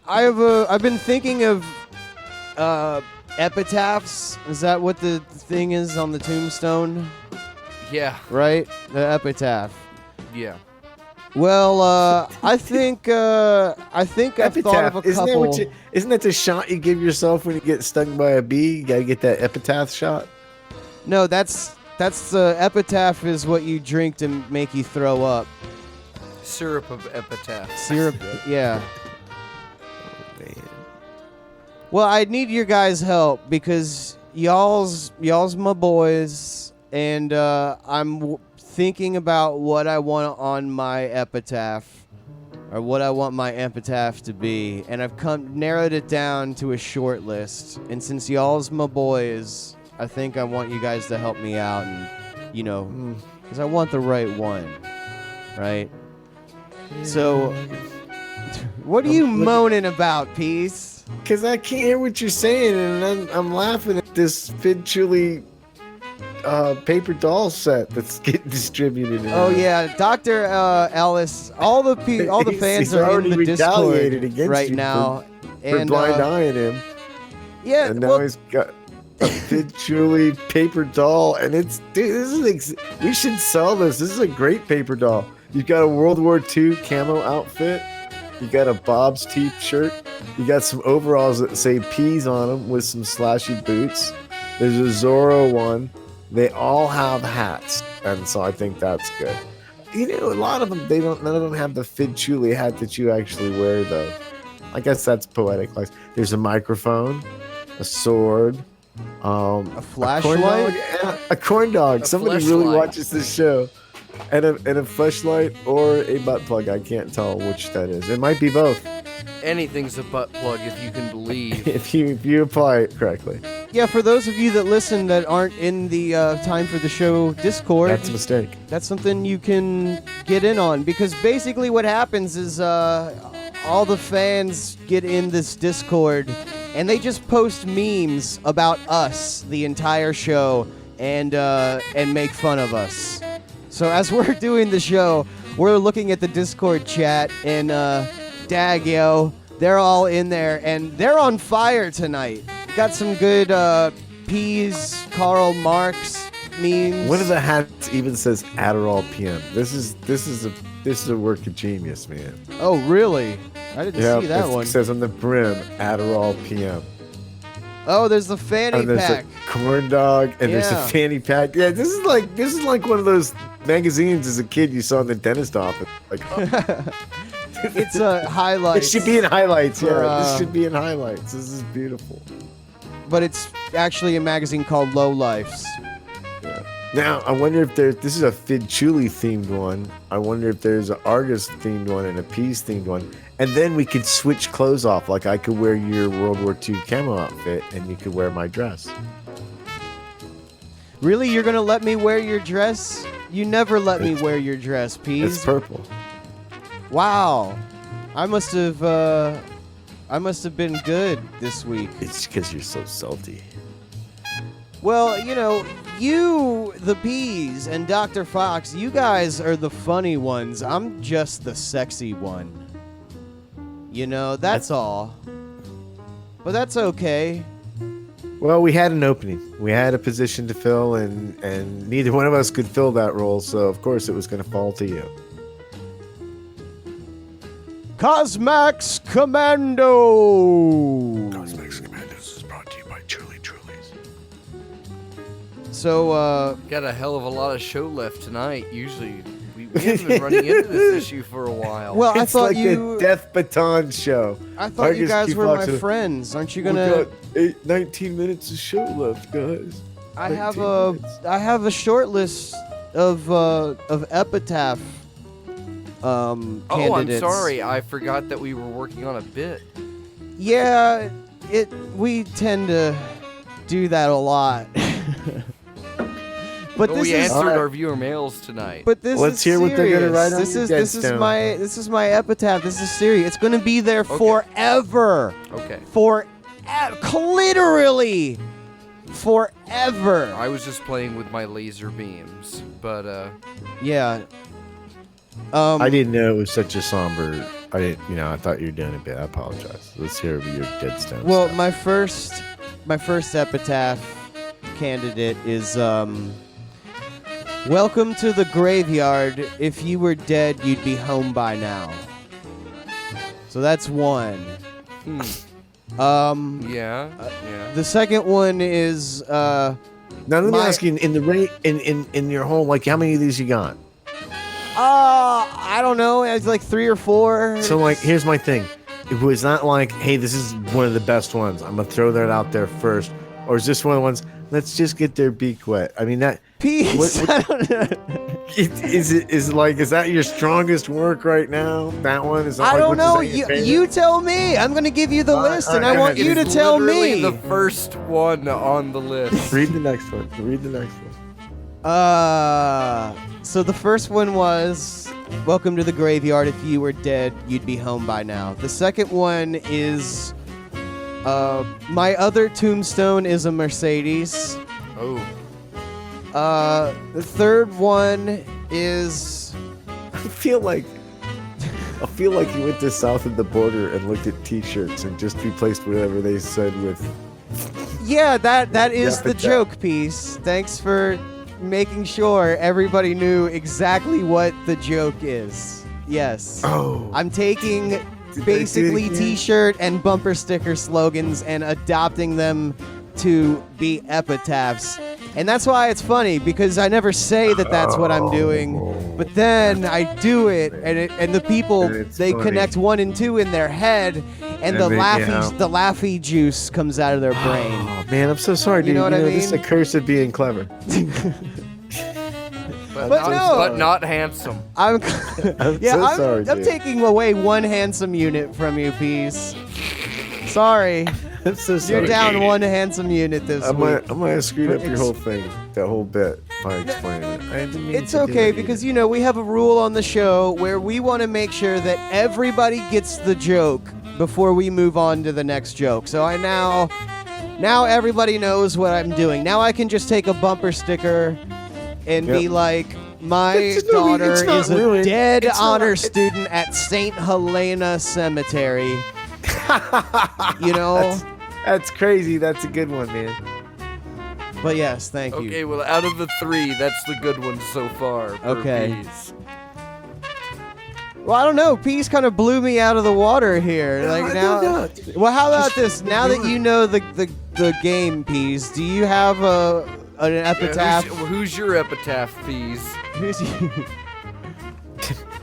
I've been thinking of epitaphs. Is that what the thing is on the tombstone? Yeah, Right? The epitaph. yeah. Well, I think I've thought of a couple. Isn't that the shot you give yourself when you get stung by a bee? You gotta get that epitaph shot. No, that's the epitaph is what you drink to make you throw up. Syrup of epitaph. Syrup, yeah. Oh, man. Well, I need your guys' help because y'all's my boys, and I'm thinking about what I want on my epitaph, or what I want my epitaph to be, and I've narrowed it down to a short list. And since y'all's my boys, I think I want you guys to help me out, and because I want the right one, right? So, what are you moaning about, Peace? Because I can't hear what you're saying, and I'm laughing at this Fid Chuli paper doll set that's getting distributed. Oh yeah, Dr. Ellis. All the fans He's are in already the retaliated Discord against right you now, for and blind eyeing him, yeah, and now well, he's got a Fid Chuli paper doll, and it's we should sell this. This is a great paper doll. You've got a World War II camo outfit. You got a Bob's Teeth shirt. You got some overalls that say peas on them with some slashy boots. There's a Zorro one. They all have hats, and so I think that's good. A lot of them, none of them have the Fid Chuli hat that you actually wear, though. I guess that's poetic license. There's a microphone, a sword, a flashlight. a corn dog. A Somebody really fleshlight. watches this show. And a fleshlight or a butt plug. I can't tell which that is. It might be both Anything's a butt plug if you can believe. if you apply it correctly. Yeah, for those of you that listen that aren't in the Time for the Show Discord, That's a mistake. that's something you can get in on, because basically what happens is all the fans get in this Discord and they just post memes about us the entire show and make fun of us. So as we're doing the show, we're looking at the Discord chat and dag yo, They're all in there, and they're on fire tonight. Got some good Peas, Karl Marx memes. One of the hats even says Adderall PM. This is a work of genius, man. Oh, really? I didn't see that one. It says on the brim Adderall PM. Oh, there's the fanny And there's pack. a corn dog, and there's Yeah. a fanny pack. Yeah, this is like one of those magazines as a kid you saw in the dentist office. Like, It's a highlight. it should be in highlights. For, Yeah, this should be in highlights. This is beautiful. But it's actually a magazine called Low Lifes. Now, I wonder if this is a Fidchuli themed one. I wonder if there's an Argus themed one and a Peas themed one. And then we could switch clothes off. Like I could wear your World War II camo outfit and you could wear my dress. Really? You're going to let me wear your dress? You never let me wear your dress, Peas. It's purple. Wow. I must have been good this week. It's because you're so salty. Well, you know, you, the Peas, and Dr. Fox, you guys are the funny ones. I'm just the sexy one. You know, that's all. But that's okay. Well, we had an opening. We had a position to fill, and neither one of us could fill that role, so of course it was going to fall to you. Cosmax Commando! Cosmax Commandos is brought to you by Truly's. So, Got a hell of a lot of show left tonight. Usually, we haven't been running into this issue for a while. well, I It's thought like you... a Death Baton show. I thought you Argus guys Key were Fox my with- friends. Aren't you We gonna... got 19 minutes of show left, guys. I 19 have minutes. a short list of epitaph oh, I'm candidates. sorry. I forgot that we were working on a bit. Yeah, we tend to do that a lot. But But this we is answered our viewer mails tonight. but this Let's is hear what they're gonna write on this your is this is deadstone. this is my epitaph. This is serious. It's gonna be there forever. Okay. Literally forever. I was just playing with my laser beams, but Yeah. I didn't know it was such a somber. I didn't, I thought you were doing a bit. I apologize. Let's hear your Deadstone. Well, stuff. my first epitaph candidate is welcome to the graveyard. If you were dead, you'd be home by now. So that's one. yeah. The second one is Now let me my- ask you, in the rate in your home, like how many of these you got? I don't know, it's like 3 or 4. So like, here's my thing. It was not like, hey, this is one of the best ones. I'm gonna throw that out there first, or is this one of the ones? Let's just get their beak wet. I mean that. Peace. What- I don't know. Is that your strongest work right now? That one is. That I like, don't which know. is that your You favorite? tell me. I'm gonna give you the All right, list, all and right, I go want ahead. you to It's tell literally me. the first one on the list. Read the next one. Read the next one. So the first one was welcome to the graveyard. If you were dead, you'd be home by now. The second one is my other tombstone is a Mercedes. Oh. The third one is I feel like you went to south of the border and looked at T-shirts and just replaced whatever they said with. yeah, that is Yeah, the but joke piece. Thanks for making sure everybody knew exactly what the joke is. Yes. Oh. I'm taking Did they do basically it again? t-shirt and bumper sticker slogans and adopting them to be epitaphs. And that's why it's funny, because I never say that that's what I'm doing, but then I do it, and the people, And it's they funny. connect 1 and 2 in their head, and the they- laughy juice comes out of their brain. Oh man, I'm so sorry, dude. You know what I This is a mean? curse of being clever. But no. But not handsome. I'm I'm yeah, so sorry, I'm dude. taking away 1 handsome unit from you, Peace. Sorry. I'm so sorry. You're down 1 handsome unit this I'm week. gonna have screwed up your It's- whole thing, that whole bit, by explaining it. I didn't mean It's to do okay it because, either. we have a rule on the show where we want to make sure that everybody gets the joke before we move on to the next joke. So now everybody knows what I'm doing. Now I can just take a bumper sticker and be Yep. like, my It's no- daughter it's not is a ruined. dead It's not- honor it- student at St. Helena Cemetery. You know? That's crazy. That's a good one, man. But yes, thank you. Okay, well, out of the 3, that's the good one so far. For Okay. Peas. Well, I don't know. Peas kind of blew me out of the water here. No, Like I now. don't know. Well, how about Just this? Now do that it. you know the game, Peas, do you have an Yeah, epitaph? who's your epitaph, Peas? Who's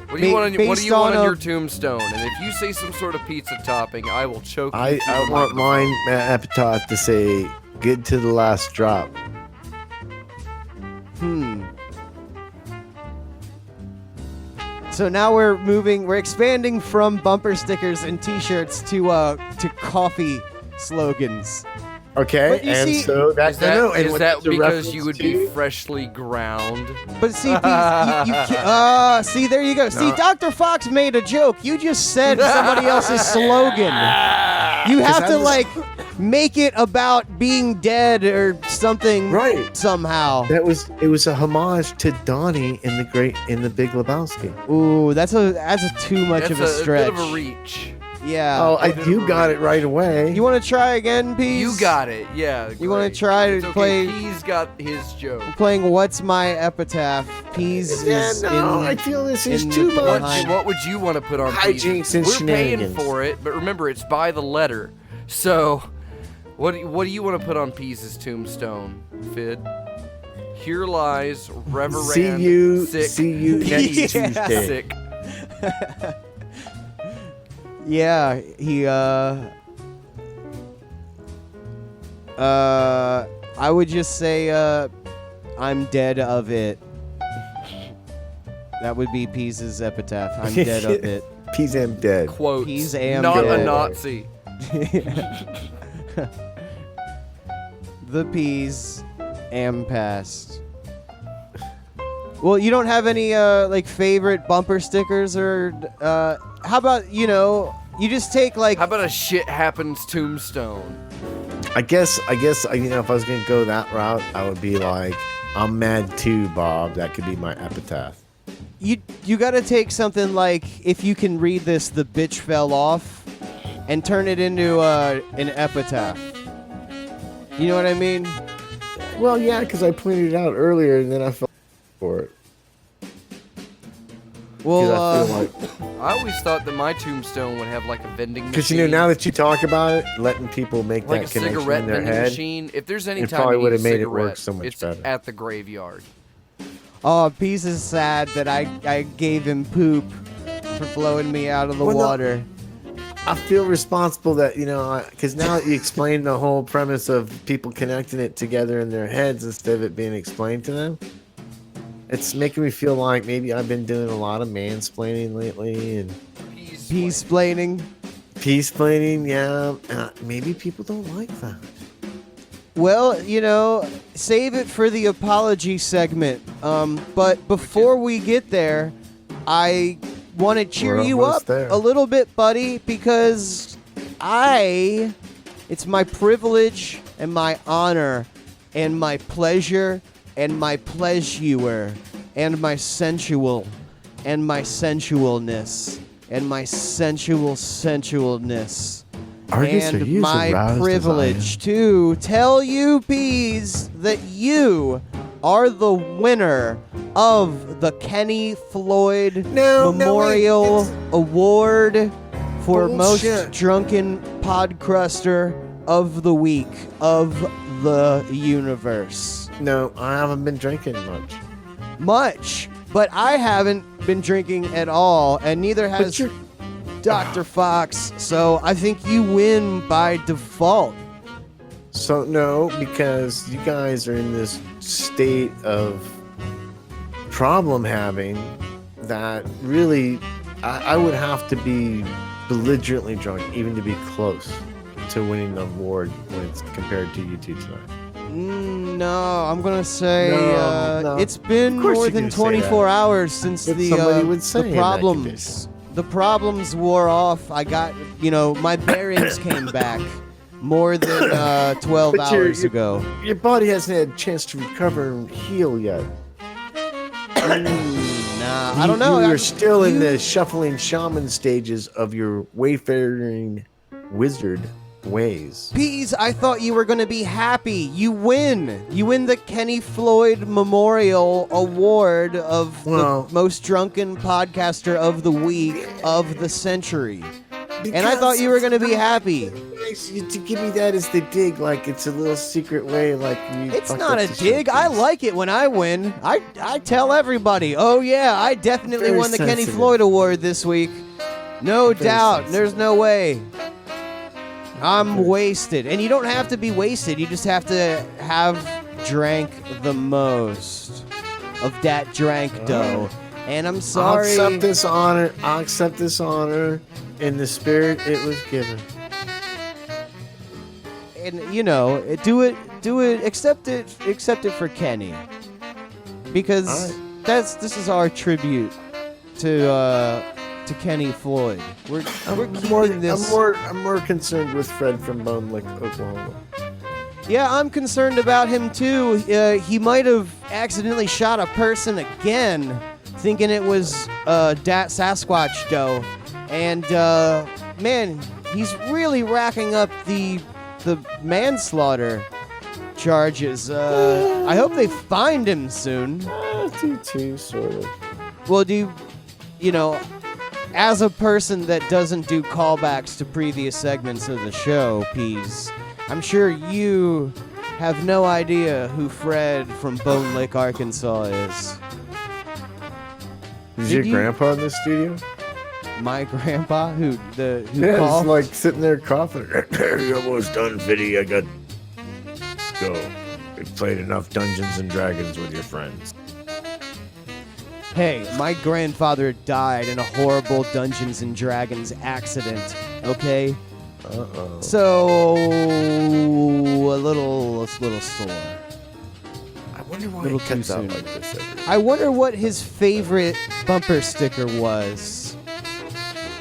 What do you want on, what do Based you want on on your a- tombstone? And if you say some sort of pizza topping, I will choke you. I through the want microphone. mine epitaph to say "Good to the last drop." So now we're expanding from bumper stickers and T-shirts to coffee slogans. Okay, But you and see- so Is that's that, and is what that that's a because you reference would to- be freshly ground? But see, Peas, you can't. See, there you go. See, Dr. Fox made a joke. You just said somebody else's slogan. You have to I'm like make it about being dead or something, Right. Somehow. It was a homage to Donnie in the Big Lebowski. Ooh, that's a too much That's of a stretch. bit of a reach. Yeah. Oh, you got it right away. You want to try again, Peas? You got it. Yeah. You wanna great. try to It's okay. play- He's got his joke. Playing What's My Epitaph? Peas Yeah, is no, in, I feel this is in too the much. behind. What would you want to put on Hijinks and We're paying shenanigans. for it, but remember, it's by the letter. So, what do you want to put on Pease's tombstone, Fid? Here lies Reverend See you Sick. next Yeah. Tuesday. Sick. Yeah, he I would just say I'm dead of it. That would be Pease's epitaph. I'm dead of it. Peas am dead. Quotes. Peas am not a dead. Nazi. The Peas am past. Well, you don't have any like favorite bumper stickers or how about, you you just take like How about a shit happens tombstone? I guess if I was gonna go that route, I would be like, I'm mad too, Bob. That could be my epitaph. you got to take something like, if you can read this, the bitch fell off, and turn it into an epitaph. You know what I mean? Well, yeah, because I pointed it out earlier, and then I fell for it. 'Cause I feel like, I always thought that my tombstone would have like a vending machine. because now that you talk about it, letting people make like a that connection cigarette in their vending head. machine. If there's any it time probably you would need have a made it cigarette, work so much it's better. at the graveyard. Oh, Peace is sad that I gave him poop for blowing me out of the Well, no. water. I feel responsible that, because now that you explained the whole premise of people connecting it together in their heads instead of it being explained to them, it's making me feel like maybe I've been doing a lot of mansplaining lately and Peace-plaining. peace-plaining. Yeah, maybe people don't like that. Well, save it for the apology segment. But before we get there, I want to cheer We're you up almost there. a little bit, buddy, because it's my privilege and my honor and my pleasure and my pleasure and my sensual and my sensualness and my sensualness Argus, are and you as my aroused as I privilege to tell you, Peas, that you are the winner of the Kenny Floyd No, Memorial wait, Award for Bullshit. most drunken podcruster of the week of the universe. No, I haven't been drinking much. But I haven't been drinking at all, and neither has you're- Dr. Fox, so I think you win by default. So no, because you guys are in this state of problem having that really I would have to be belligerently drunk even to be close to winning the award when it's compared to you two tonight. No, I'm gonna say No. it's been Of course more you're than gonna say 24 that. hours since But somebody would say the in that problems. The problems wore off. I got, my bearings came back more than 12 But you're- hours ago. Your body hasn't had a chance to recover and heal yet. Nah, I don't know. You're still in the shuffling shaman stages of your wayfaring wizard ways. Peas, I thought you were going to be happy. You win. You win the Kenny Floyd Memorial Award of the most drunken podcaster of the week of the century. And I thought you were going to be happy. To give me that is the dig, like it's a little secret way, like you It's fucked not up a the dig. show. I like it when I win. I tell everybody, oh yeah, I definitely Very won the Kenny sensitive. Floyd Award this week. No Very doubt. sensitive. There's no way. I'm wasted. And you don't have to be wasted. You just have to have drank the most of that drank dough. And I'm I'll sorry. accept this honor. I'll accept this honor in the spirit it was given. And you know, do it, accept it for Kenny. Because this is our tribute to Kenny Floyd. We're keeping this. I'm more concerned with Fred from Bone Lick, Oklahoma. Yeah, I'm concerned about him too. He might have accidentally shot a person again, thinking it was Dat Sasquatch dough. And man, he's really racking up the manslaughter charges. I hope they find him soon. Too, sort of. Well, you know, as a person that doesn't do callbacks to previous segments of the show, Peas, I'm sure you have no idea who Fred from Bone Lake, Arkansas is. Is Did your you- grandpa in the studio? My grandpa, who Yeah, called? it's like sitting there coughing. You're almost done, Fiddy. I got go. We've played enough Dungeons and Dragons with your friends. Hey, my grandfather died in a horrible Dungeons and Dragons accident. Okay, Uh-oh. so a little sore. I wonder why Little he too cuts out soon. like this every I wonder what his favorite bumper sticker was.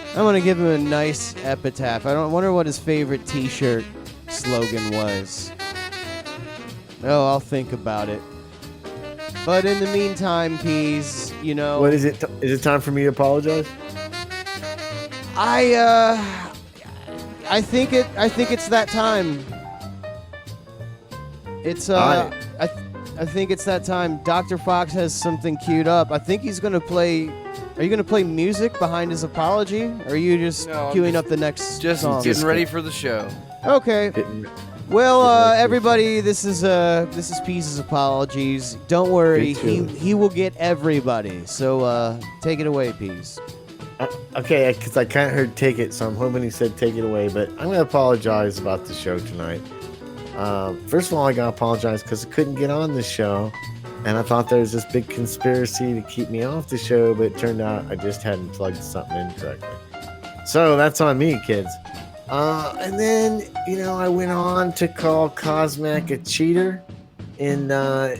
I'm gonna give him a nice epitaph. I wonder what his favorite T-shirt slogan was. Oh, I'll think about it. But in the meantime, Peas, you know, What is it? Is it time for me to apologize? I think it's that time. It's I think it's that time. Dr. Fox has something queued up. I think he's gonna play. Are you gonna play music behind his apology? Or are you just No, I'm queuing just- up the next Just song? getting ready for the show. Okay. Hitting- Well, Yeah, everybody, this is Peace's apologies. Don't worry, Good he will get everybody. So take it away, Peace. Okay, because I kind of heard take it, so I'm hoping he said take it away, but I'm going to apologize about the show tonight. First of all, I got to apologize because I couldn't get on the show, and I thought there was this big conspiracy to keep me off the show, but it turned out I just hadn't plugged something in correctly. So that's on me, kids. And then, you know, I went on to call Cosmac a cheater, and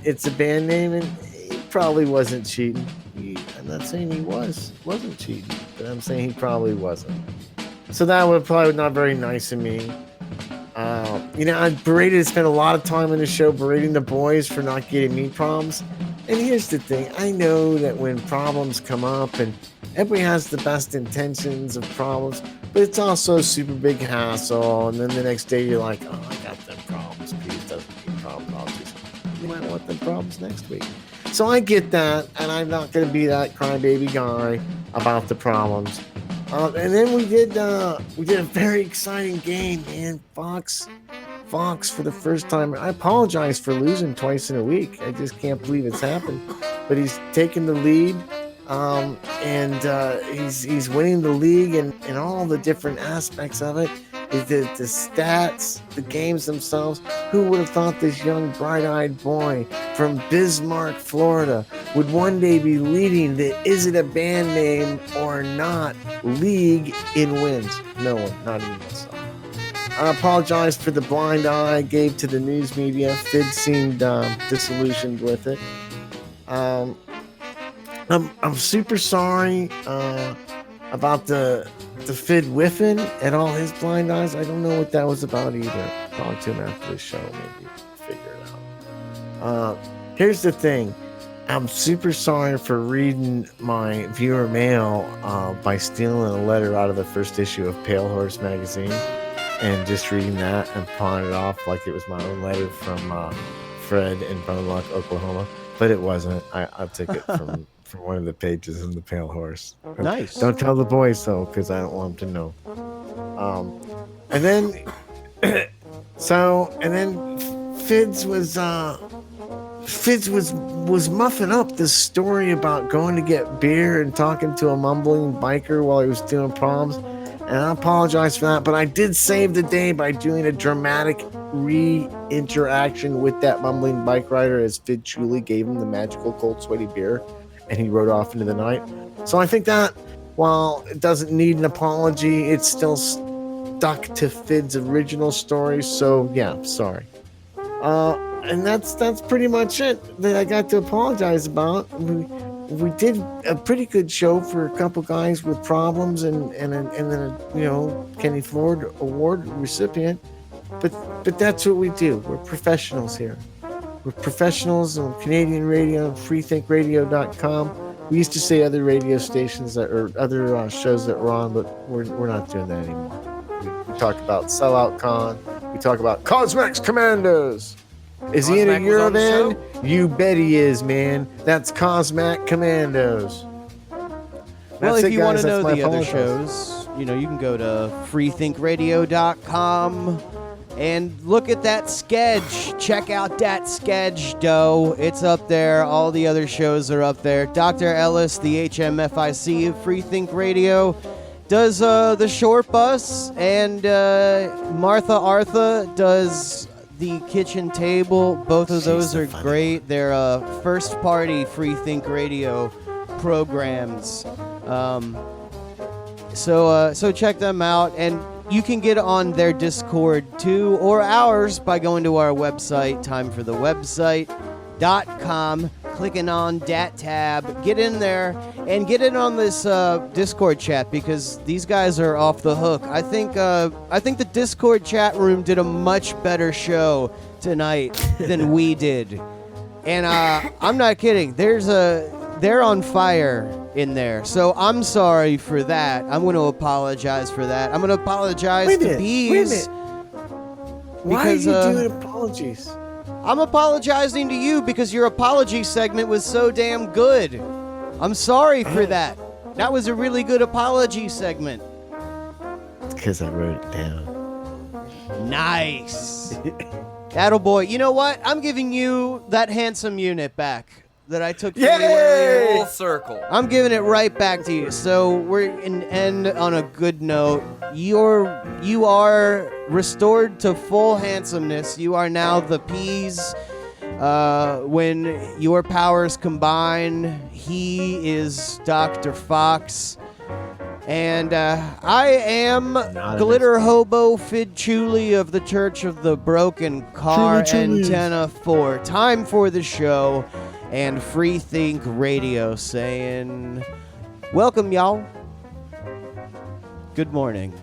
it's a band name, and he probably wasn't cheating. I'm not saying he wasn't cheating, but I'm saying he probably wasn't. So that was probably not very nice of me. You know, I spent a lot of time in the show berating the boys for not getting me problems. And here's the thing, I know that when problems come up, and everybody has the best intentions of problems, but it's also a super big hassle. And then the next day you're like, oh, I got them problems. Please doesn't need problems. You might want them problems next week. So I get that, and I'm not going to be that crybaby guy about the problems. And then we did a very exciting game, man. Fox for the first time. I apologize for losing twice in a week. I just can't believe it's happened. But he's taken the lead, and he's winning the league and all the different aspects of it. The stats, the games themselves. Who would have thought this young bright-eyed boy from Bismarck, Florida, would one day be leading the Is It a Band Name or Not league in wins? No one, not even myself. I apologize for the blind eye I gave to the news media. Fid seemed disillusioned with it. I'm super sorry about the Fid whiffing and all his blind eyes. I don't know what that was about either. Talk to him after the show, maybe figure it out. Here's the thing. I'm super sorry for reading my viewer mail by stealing a letter out of the first issue of Pale Horse magazine. and just reading that and pawing it off like it was my own letter from Fred in Bone Rock, Oklahoma. But it wasn't. I took it from one of the pages in the Pale Horse. Nice. Don't tell the boys though, because I don't want them to know. And then, Fids was muffing up this story about going to get beer and talking to a mumbling biker while he was doing proms. And I apologize for that, but I did save the day by doing a dramatic re-interaction with that mumbling bike rider as Fid Chuli gave him the magical cold sweaty beer, and he rode off into the night. So I think that while it doesn't need an apology, it's still stuck to Fid's original story. So yeah, sorry. And that's pretty much it that I got to apologize about. We did a pretty good show for a couple guys with problems and then a Kenny Ford Award recipient. But that's what we do. We're professionals here. We're professionals on Canadian radio, freethinkradio.com. We used to say other radio stations or other shows that we're on, but we're not doing that anymore. We talk about Sellout Con. We talk about Cosmex Commandos. Is he in a Cosmac was on the Eurovan? You bet he is, man. That's Cosmac Commandos. Well, That's if it, you want guys. to know That's the my other apologies. shows, you can go to freethinkradio.com and look at that sketch. Check out that sketch, dough. It's up there. All the other shows are up there. Dr. Ellis, the HMFIC of Freethink Radio, does the short bus, and Martha Artha does the kitchen table. Both of those the are funny great. They're first party Freethink Radio programs. So check them out, and you can get on their Discord too, or ours, by going to our website, timeforthewebsite.com, clicking on that tab, get in there, and get in on this Discord chat, because these guys are off the hook. I think the Discord chat room did a much better show tonight than we did, and I'm not kidding. They're on fire in there. So I'm sorry for that. I'm going to apologize for that. I'm going to apologize to Bees. Why are because, you doing apologies? I'm apologizing to you because your apology segment was so damn good. I'm sorry for that. That was a really good apology segment. Because I wrote it down. Nice. Attaboy. You know what? I'm giving you that handsome unit back that I took from you earlier. Full circle. I'm giving it right back to you. So we're in end on a good note. You are restored to full handsomeness. You are now the Peas. When your powers combine, he is Dr. Fox. And I am Glitter Hobo Fid Chuli of the Church of the Broken Car Antenna 4. Time for the show. And Freethink Radio saying, welcome, y'all. Good morning.